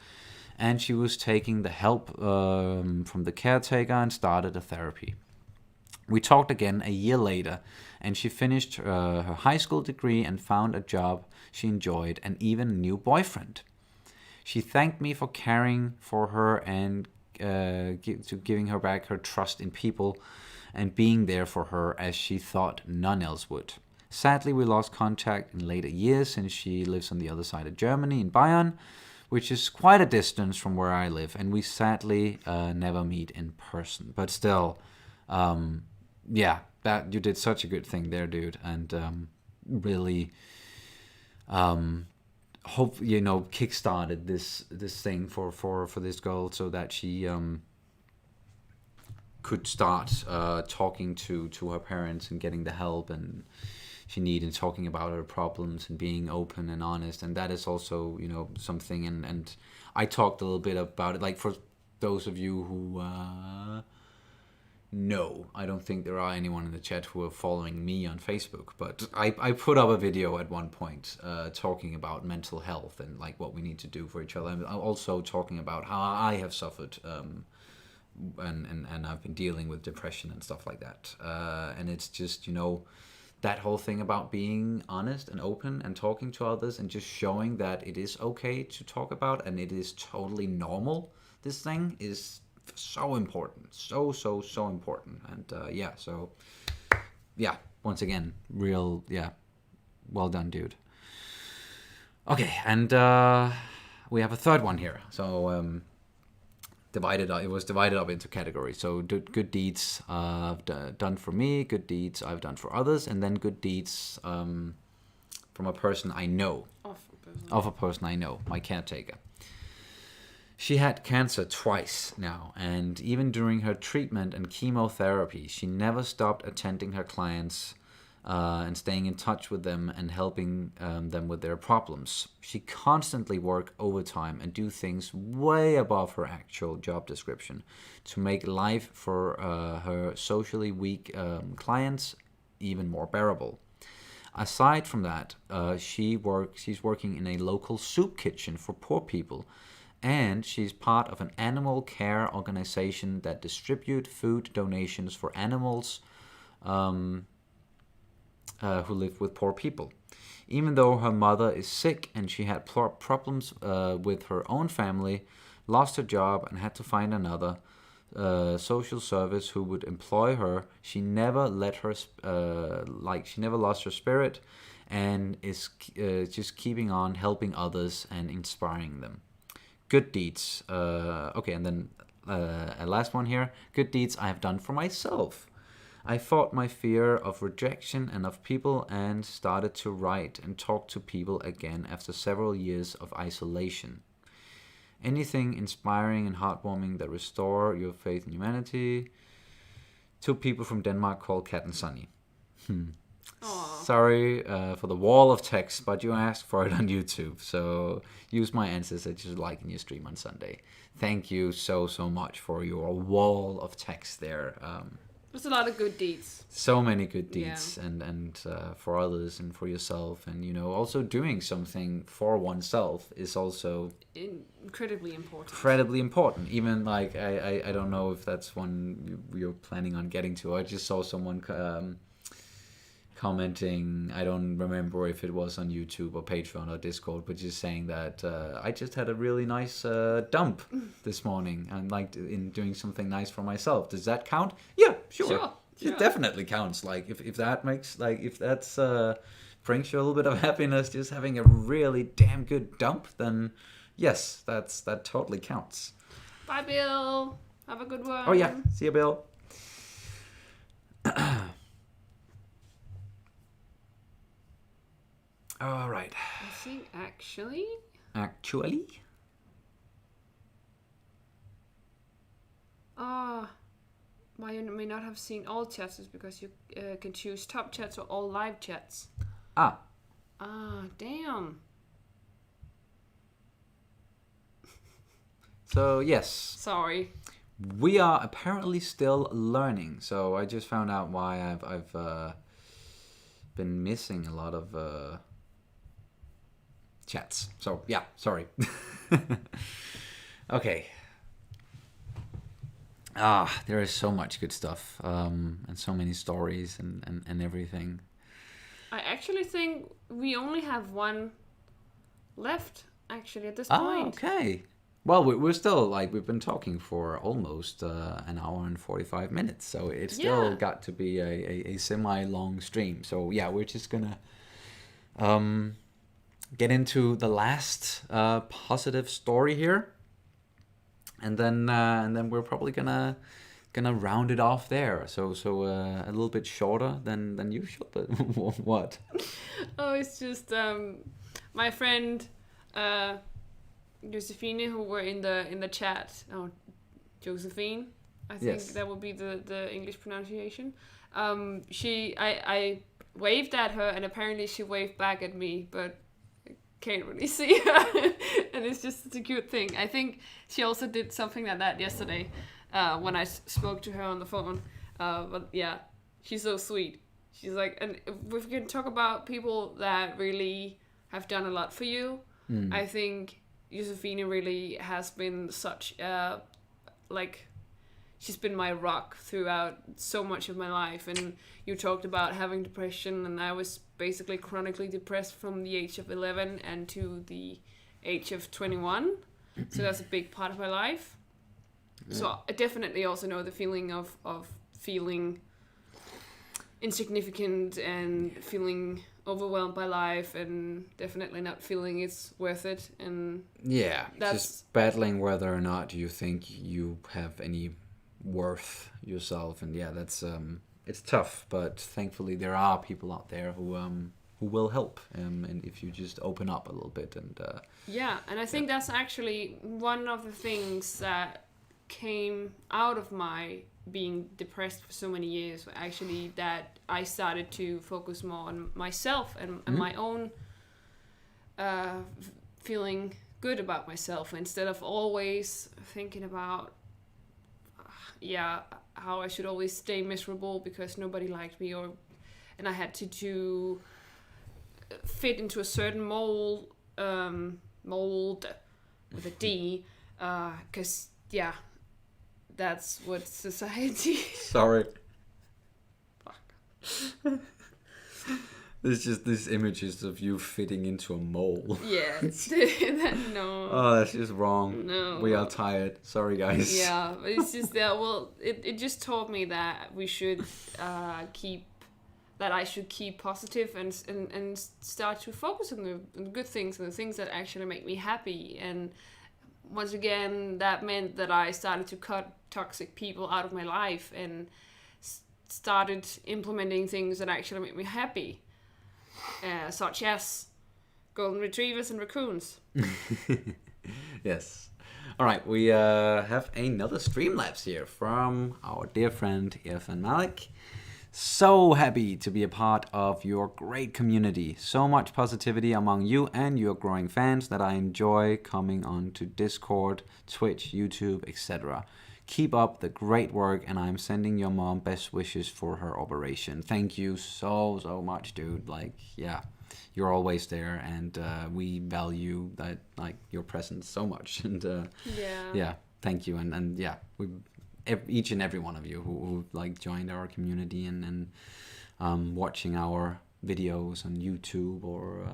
And she was taking the help from the caretaker and started a therapy. We talked again a year later, and she finished her high school degree and found a job she enjoyed and even a new boyfriend. She thanked me for caring for her and giving her back her trust in people and being there for her as she thought none else would. Sadly, we lost contact in later years since she lives on the other side of Germany in Bayern, which is quite a distance from where I live, and we sadly never meet in person. But still, that you did such a good thing there, dude, and really hope kickstarted this thing for this girl so that she could start talking to her parents and getting the help and she needed, talking about her problems and being open and honest. And that is also something, and I talked a little bit about it, like for those of you who no, I don't think there are anyone in the chat who are following me on Facebook, but I put up a video at one point talking about mental health and like what we need to do for each other. I'm also talking about how I have suffered and I've been dealing with depression and stuff like that. And it's just, that whole thing about being honest and open and talking to others and just showing that it is okay to talk about and it is totally normal. This thing is so important, so important. And once again, well done, dude. Okay, and we have a third one here. So it was divided up into categories. So good deeds I've done for me, good deeds I've done for others, and then good deeds from a person I know. Of a person I know, my caretaker. She had cancer twice now, and even during her treatment and chemotherapy, she never stopped attending her clients and staying in touch with them and helping them with their problems. She constantly worked overtime and do things way above her actual job description to make life for her socially weak clients even more bearable. Aside from that, she's working in a local soup kitchen for poor people, and she's part of an animal care organization that distribute food donations for animals who live with poor people. Even though her mother is sick and she had problems with her own family, lost her job and had to find another social service who would employ her, she never let her she never lost her spirit, and is just keeping on helping others and inspiring them. Good deeds. Okay, and then a last one here. Good deeds I have done for myself. I fought my fear of rejection and of people and started to write and talk to people again after several years of isolation. Anything inspiring and heartwarming that restore your faith in humanity. 2 people from Denmark called Kat and Sonny. Sorry for the wall of text, but you asked for it on YouTube, so use my answers that you like in your stream on Sunday. Thank you so much for your wall of text there. There's a lot of good deeds. So many good deeds, and for others and for yourself, and also doing something for oneself is also incredibly important. Incredibly important. Even like I don't know if that's one you're planning on getting to. I just saw someone commenting. I don't remember if it was on YouTube or Patreon or Discord, but just saying that I just had a really nice dump this morning and like in doing something nice for myself. Does that count? Yeah, sure. It definitely counts. Like if that makes if that's brings you a little bit of happiness, just having a really damn good dump, then yes, that totally counts. Bye, Bill. Have a good one. Oh yeah, see you, Bill. All right. I think actually. Why you may not have seen all chats is because you can choose top chats or all live chats. Damn. So yes. Sorry. We are apparently still learning. So I just found out why I've been missing a lot of chats. So yeah, sorry. Okay. There is so much good stuff, and so many stories and everything. I actually think we only have one left, actually, at this point. Okay. Well, we're still, we've been talking for almost an hour and 45 minutes, so it's still got to be a semi-long stream. So, yeah, we're just gonna get into the last positive story here. And then we're probably gonna round it off there. So a little bit shorter than usual. But what? Oh, it's just my friend Josephine, who were in the chat. Oh, Josephine, I think that would be the English pronunciation. I waved at her, and apparently she waved back at me, but can't really see her. And it's just such a cute thing. I think she also did something like that yesterday when I spoke to her on the phone. But yeah, she's so sweet. She's like, and if we can talk about people that really have done a lot for you, I think Josephine really has been such she's been my rock throughout so much of my life. And you talked about having depression, and I was basically chronically depressed from the age of 11 and to the age of 21. So that's a big part of my life. Yeah. So I definitely also know the feeling of feeling insignificant and feeling overwhelmed by life, and definitely not feeling it's worth it. And yeah, just battling whether or not you think you have any worth yourself. And yeah, that's it's tough, but thankfully there are people out there who who will help, and if you just open up a little bit and Yeah, and I think that's actually one of the things that came out of my being depressed for so many years. Actually, that I started to focus more on myself and my own feeling good about myself instead of always thinking about how I should always stay miserable because nobody liked me, and I had to fit into a certain mold with a D, because that's what society. Sorry. Fuck. There's just these images of you fitting into a mole. Yeah. No. Oh, that's just wrong. No. We are tired. Sorry, guys. Yeah, it's just that. Well, it just taught me that we should I should keep positive and start to focus on the good things and the things that actually make me happy. And once again, that meant that I started to cut toxic people out of my life and started implementing things that actually make me happy. Such as golden retrievers and raccoons. Yes. All right, we have another Streamlabs here from our dear friend Irfan Malik. So happy to be a part of your great community. So much positivity among you and your growing fans that I enjoy coming on to Discord, Twitch, YouTube, etc. Keep up the great work, and I'm sending your mom best wishes for her operation. Thank you so much, dude. Like, yeah, you're always there, and we value that, like, your presence so much. And yeah, thank you. And yeah, each and every one of you who like joined our community and watching our videos on YouTube, or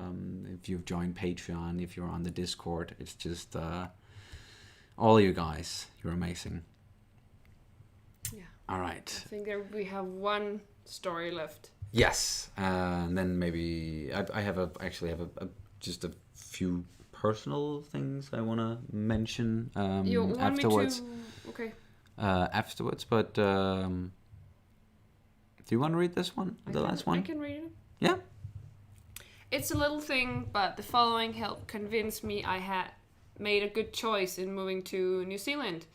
if you've joined Patreon, if you're on the Discord, it's just all you guys, you're amazing. Yeah. All right. I think we have one story left. Yes, and then maybe I actually have just a few personal things I want to mention afterwards. Okay. Afterwards, but do you want to read this one? Last one? I can read it. Yeah. It's a little thing, but the following helped convince me I had made a good choice in moving to New Zealand.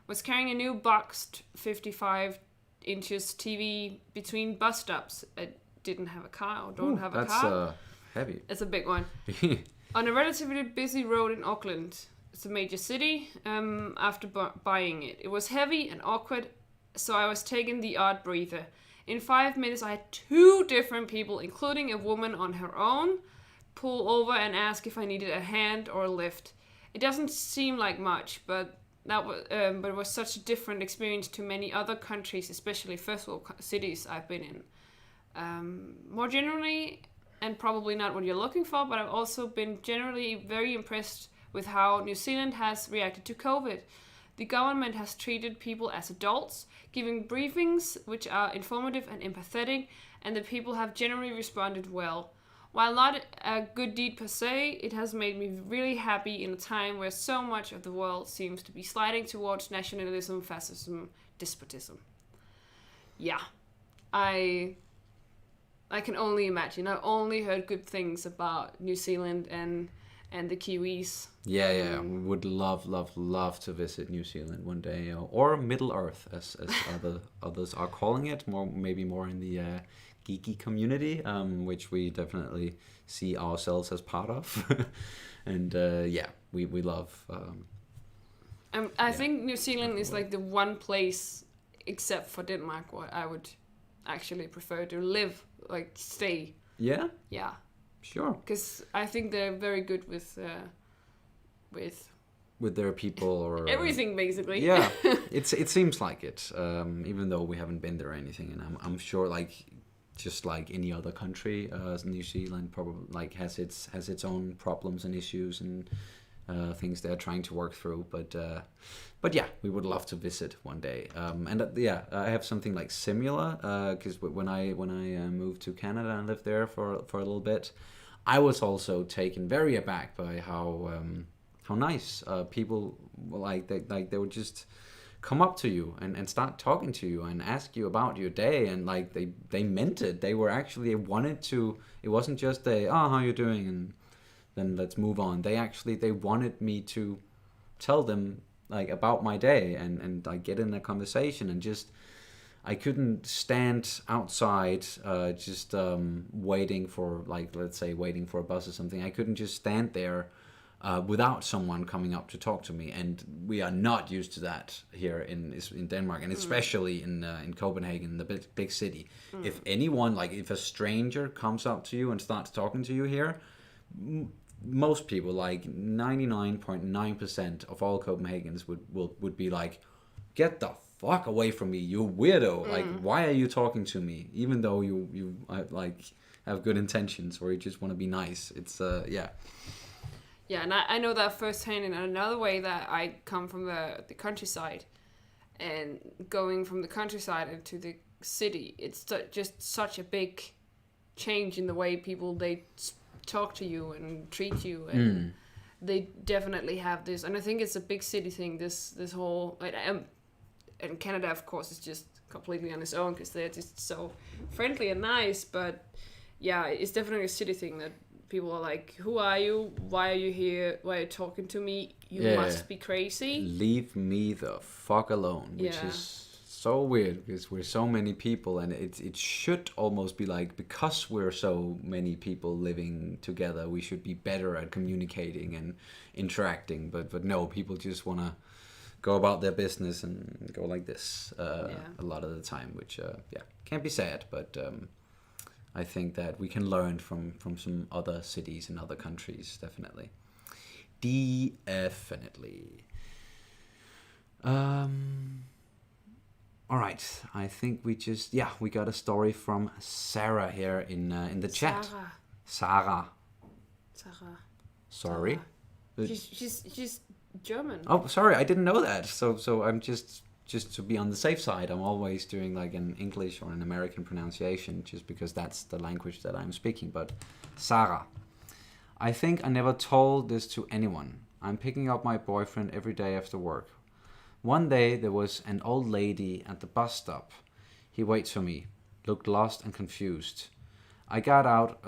Was carrying a new boxed 55 inches TV between bus stops. I didn't have a car or don't have a car. That's heavy. It's a big one. On a relatively busy road in Auckland. It's a major city. After buying it, it was heavy and awkward, so I was taking the odd breather. In 5 minutes, I had 2 different people, including a woman on her own, pull over and ask if I needed a hand or a lift. It doesn't seem like much, but it was such a different experience to many other countries, especially first world cities I've been in. More generally, and probably not what you're looking for, but I've also been generally very impressed with how New Zealand has reacted to COVID. The government has treated people as adults, giving briefings which are informative and empathetic, and the people have generally responded well. While not a good deed per se, it has made me really happy in a time where so much of the world seems to be sliding towards nationalism, fascism, despotism. Yeah, I can only imagine. I've only heard good things about New Zealand and the Kiwis. Yeah. We would love to visit New Zealand one day, or Middle Earth, as others are calling it. Maybe more in the geeky community, which we definitely see ourselves as part of. And we love. I think New Zealand is like the one place, except for Denmark, where I would actually prefer to live, like stay. Yeah. Yeah. Sure. Because I think they're very good with their people, or everything basically. Yeah, it seems like it. Even though we haven't been there or anything, and I'm sure, like, just like any other country, New Zealand probably like has its own problems and issues and things they're trying to work through. But yeah, we would love to visit one day. I have something like similar, because when I moved to Canada and lived there for a little bit, I was also taken very aback by how nice people were. Like they would just come up to you and start talking to you and ask you about your day, and like they meant it. They were actually wanted to. It wasn't just a how you doing and then let's move on. They wanted me to tell them like about my day and like get in a conversation, and just I couldn't stand outside just waiting for, like, let's say waiting for a bus or something. I couldn't just stand there without someone coming up to talk to me, and we are not used to that here in Denmark, and especially in Copenhagen, the big city. If anyone, like if a stranger comes up to you and starts talking to you here, most people, like 99.9% of all Copenhagans would be like, get the fuck away from me, you weirdo. Like, why are you talking to me, even though you like have good intentions or you just want to be nice. It's Yeah, and I know that firsthand in another way, that I come from the countryside, and going from the countryside into the city, it's just such a big change in the way people, they talk to you and treat you, and they definitely have this, and I think it's a big city thing, this whole, and Canada, of course, is just completely on its own because they're just so friendly and nice, but yeah, it's definitely a city thing that people are like, who are you? Why are you here? Why are you talking to me? You must be crazy. Leave me the fuck alone, which is so weird because we're so many people, and it should almost be like, because we're so many people living together, we should be better at communicating and interacting, but no, people just want to go about their business and go like this a lot of the time, which can't be sad, but I think that we can learn from some other cities and other countries, definitely. Definitely. All right, I think we got a story from Sarah here in the chat. Sarah. Sorry. She's German. Oh, sorry, I didn't know that. So I'm just to be on the safe side, I'm always doing like an English or an American pronunciation, just because that's the language that I'm speaking. But Sarah, I think I never told this to anyone. I'm picking up my boyfriend every day after work. One day there was an old lady at the bus stop. He waits for me, looked lost and confused. I got out.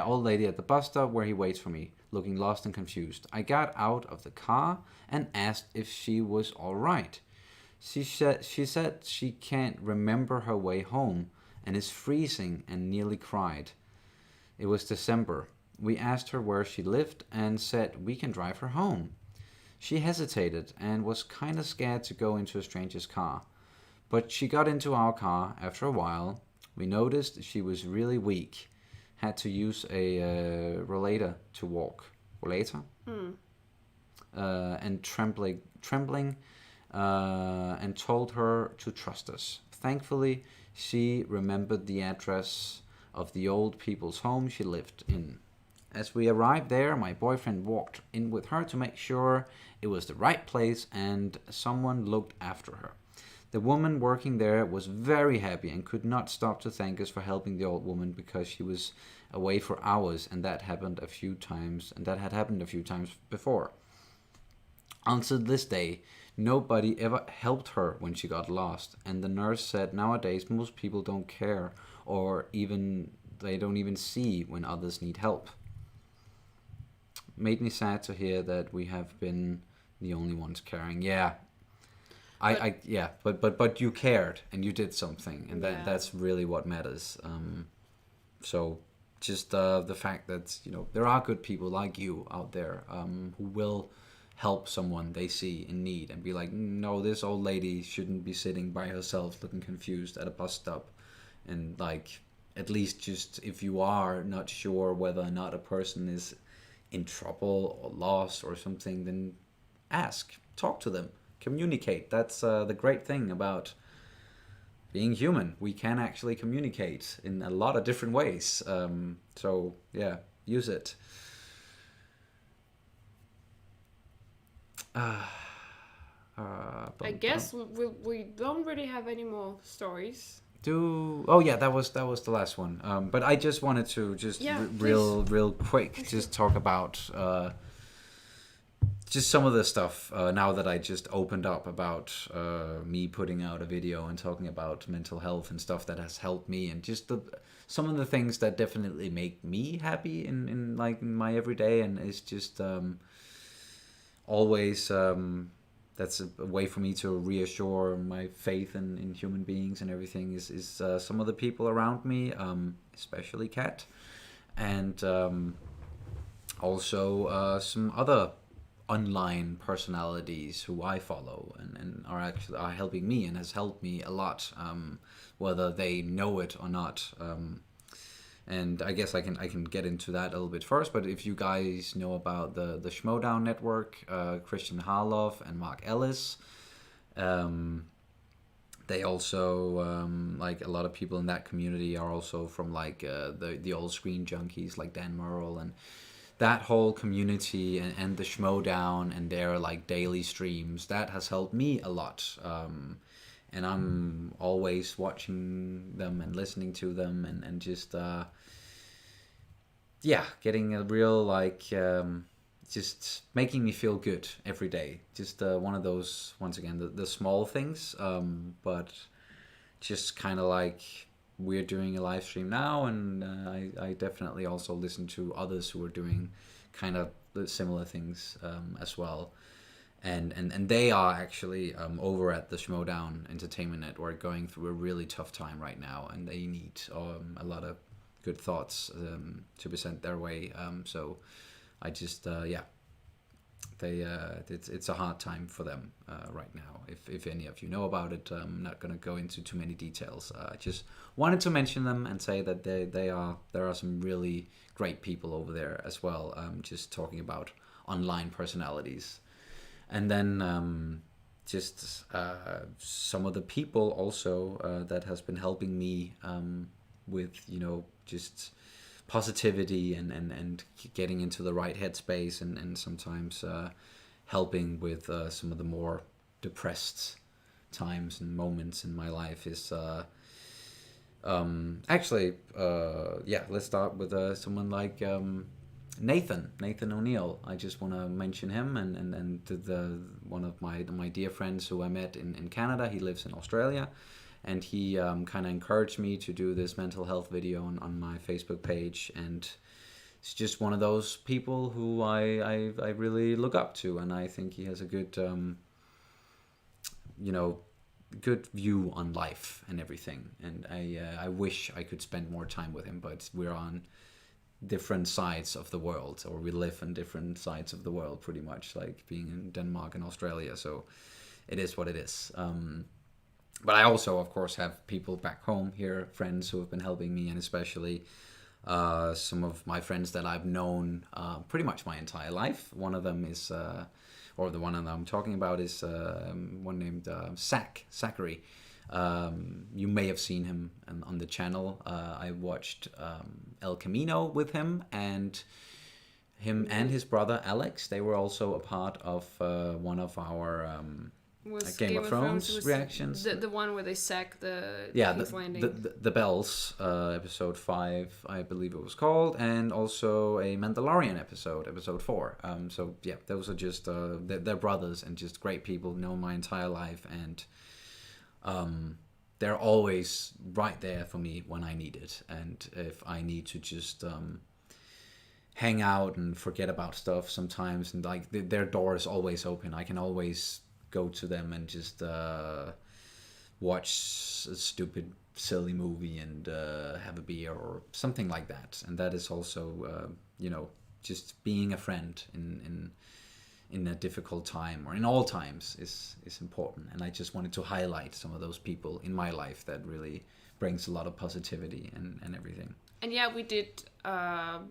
Old lady at the bus stop where he waits for me, looking lost and confused. I got out of the car and asked if she was all right. She said she can't remember her way home and is freezing, and nearly cried. It was December. We asked her where she lived and said we can drive her home. She hesitated and was kind of scared to go into a stranger's car. But she got into our car after a while. We noticed she was really weak. Had to use a rollator to walk. Rollator? And trembling and told her to trust us. Thankfully, she remembered the address of the old people's home she lived in. As we arrived there, my boyfriend walked in with her to make sure it was the right place and someone looked after her. The woman working there was very happy and could not stop to thank us for helping the old woman, because she was away for hours, and that happened a few times, before. Until this day, nobody ever helped her when she got lost, and the nurse said nowadays most people don't care, or even they don't even see when others need help. Made me sad to hear that we have been the only ones caring. But you cared and you did something, and that's really what matters. So just the fact that there are good people like you out there who will help someone they see in need and be like, no, this old lady shouldn't be sitting by herself looking confused at a bus stop. And like, at least just if you are not sure whether or not a person is in trouble or lost or something, then talk to them, communicate. That's the great thing about being human. We can actually communicate in a lot of different ways. So yeah, use it. I guess we don't really have any more stories. That was the last one. But I just wanted to real quick just talk about just some of the stuff now that I just opened up about me putting out a video and talking about mental health and stuff that has helped me, and just some of the things that definitely make me happy in like in my everyday, and it's just always that's a way for me to reassure my faith in human beings and everything is some of the people around me, especially Kat, and also some other online personalities who I follow and are helping me and has helped me a lot, whether they know it or not. And I guess I can get into that a little bit first. But if you guys know about the Schmodown Network, Christian Harloff and Mark Ellis, they also like a lot of people in that community are also from like the old Screen Junkies like Dan Murrell, and that whole community and the Schmodown and their like daily streams, that has helped me a lot. And I'm always watching them and listening to them and just getting a real like just making me feel good every day. Just one of those, once again, the small things, but just kind of like we're doing a live stream now, and I definitely also listen to others who are doing kind of similar things as well. And they are actually over at the Schmodown Entertainment Network going through a really tough time right now, and they need a lot of good thoughts to be sent their way. So I just it's a hard time for them right now. If any of you know about it, I'm not going to go into too many details. I just wanted to mention them and say that there are some really great people over there as well. Just talking about online personalities. And then just some of the people also that has been helping me with, just positivity and getting into the right headspace, and sometimes helping with some of the more depressed times and moments in my life is let's start with someone like Nathan O'Neill. I just want to mention him and the one of my dear friends who I met in Canada. He lives in Australia, and he kind of encouraged me to do this mental health video on my Facebook page, and it's just one of those people who I really look up to, and I think he has a good good view on life and everything, and I wish I could spend more time with him, but we're on different sides of the world, or we live on different sides of the world, pretty much, like being in Denmark and Australia, so it is what it is. But I also, of course, have people back home here, friends who have been helping me, and especially some of my friends that I've known pretty much my entire life. One of them is, or the one that I'm talking about is one named Zachary. You may have seen him on the channel. I watched El Camino with him and his brother Alex. They were also a part of one of our Game of Thrones reactions. The one where they sack the King's Landing. The Bells, episode 5, I believe it was called, and also a Mandalorian episode 4. So yeah, those are just they're brothers and just great people, known my entire life, and they're always right there for me when I need it, and if I need to just hang out and forget about stuff sometimes, and like their door is always open. I can always go to them and just watch a stupid silly movie and have a beer or something like that, and that is also just being a friend in a difficult time, or in all times, is important. And I just wanted to highlight some of those people in my life that really brings a lot of positivity and everything. And yeah, we did the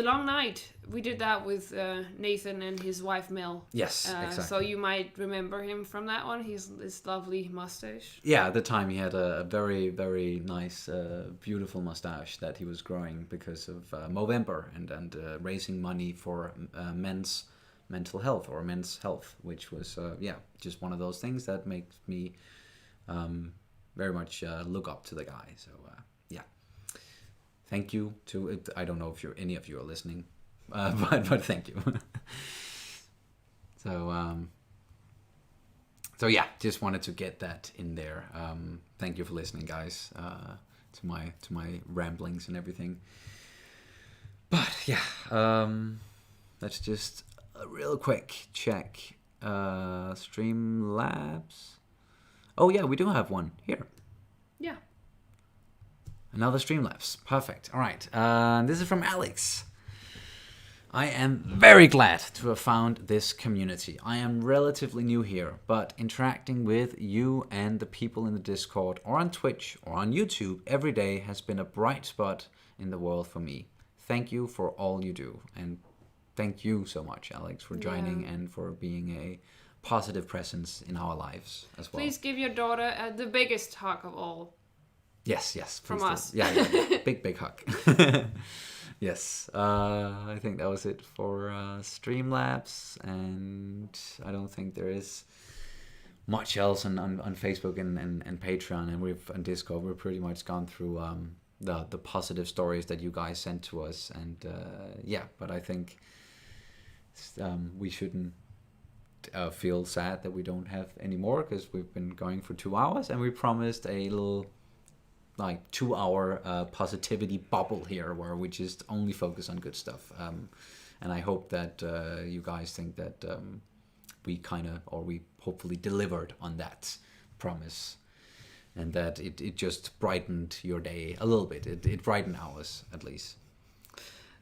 long night. We did that with Nathan and his wife Mel. Yes, exactly. So you might remember him from that one. He's this lovely mustache. Yeah, at the time he had a very, very nice, beautiful mustache that he was growing because of Movember and raising money for men's mental health, or men's health, which was just one of those things that makes me very much look up to the guy. So yeah, thank you to. I don't know if any of you are listening, but thank you. So yeah, just wanted to get that in there. Thank you for listening, guys, to my ramblings and everything. But yeah, let's just a real quick check. Streamlabs. Oh yeah, we do have one here. Yeah. Another Streamlabs. Perfect. All right. This is from Alex. I am very glad to have found this community. I am relatively new here, but interacting with you and the people in the Discord or on Twitch or on YouTube every day has been a bright spot in the world for me. Thank you for all you do. And thank you so much, Alex, for joining and for being a positive presence in our lives as well. Please give your daughter the biggest hug of all. Yes. From us. Yeah. Big hug. Yes. I think that was it for Streamlabs, and I don't think there is much else on Facebook and Patreon, and we've on Discord. We've pretty much gone through the positive stories that you guys sent to us, and but I think we shouldn't feel sad that we don't have any more, because we've been going for 2 hours, and we promised a little 2-hour positivity bubble here where we just only focus on good stuff, and I hope that you guys think that we hopefully delivered on that promise, and that it just brightened your day a little bit. It brightened ours, at least.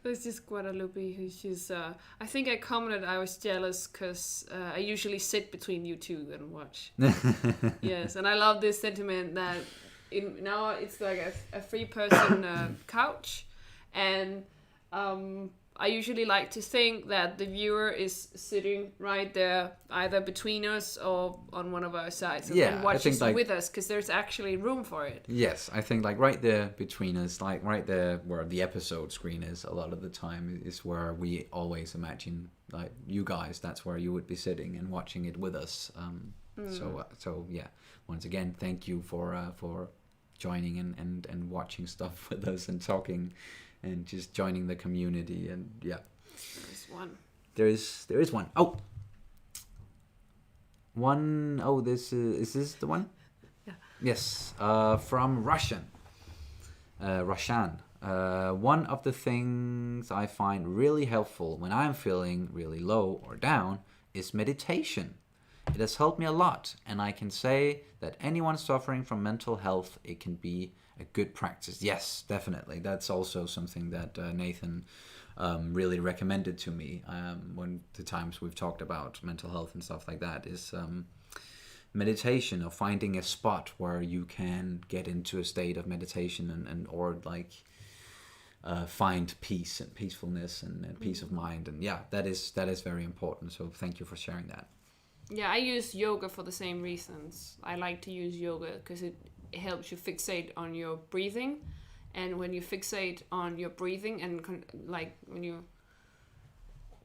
This is Guadalupe, who's I think I commented I was jealous because I usually sit between you two and watch. Yes, and I love this sentiment that now it's like a 3-person couch, and I usually like to think that the viewer is sitting right there, either between us or on one of our sides, and watches with us, because there's actually room for it. Yes, I think right there between us, right there where the episode screen is, a lot of the time is where we always imagine you guys. That's where you would be sitting and watching it with us. So yeah, once again, thank you for joining and watching stuff with us and talking and just joining the community. And yeah, there's one. There is one. This is this the one? Yeah. Yes. From Rushan. One of the things I find really helpful when I'm feeling really low or down is meditation. It has helped me a lot, and I can say that anyone suffering from mental health, it can be a good practice. Yes, definitely. That's also something that Nathan really recommended to me when the times we've talked about mental health and stuff like that is meditation, or finding a spot where you can get into a state of meditation or find peace and peacefulness and peace of mind. And yeah, that is very important. So thank you for sharing that. Yeah, I use yoga for the same reasons. I like to use yoga because it helps you fixate on your breathing. And when you fixate on your breathing and when you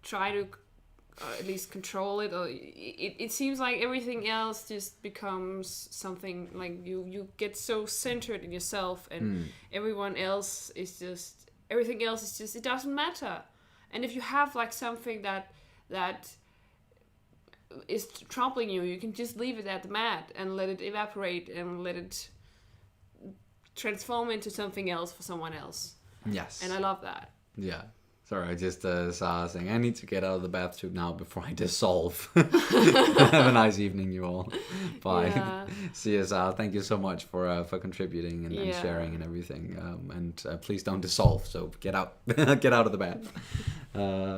try to at least control it, or it seems like everything else just becomes something like you get so centered in yourself, and everything else is just, it doesn't matter. And if you have something that is troubling you, you can just leave it at the mat and let it evaporate and let it transform into something else for someone else. Yes. And I love that. Yeah. Sorry, I just saw saying I need to get out of the bathtub now before I dissolve. Have a nice evening, you all. Bye. Yeah. See you, Sal. Thank you so much for contributing and sharing and everything. And please don't dissolve. So get out, get out of the bath.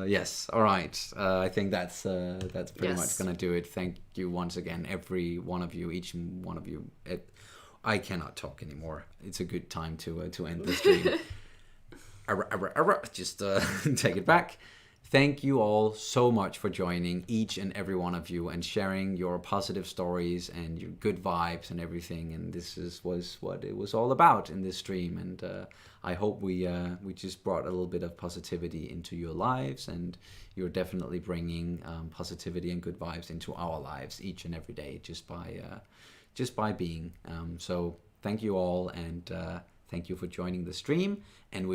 Yes. All right. I think that's pretty much gonna do it. Thank you once again, every one of you, each one of you. I cannot talk anymore. It's a good time to end the stream. Just take it back. Thank you all so much for joining, each and every one of you, and sharing your positive stories and your good vibes and everything. And this was what it was all about in this stream. And I hope we just brought a little bit of positivity into your lives, and you're definitely bringing positivity and good vibes into our lives each and every day just by being. So thank you all, and thank you for joining the stream, and we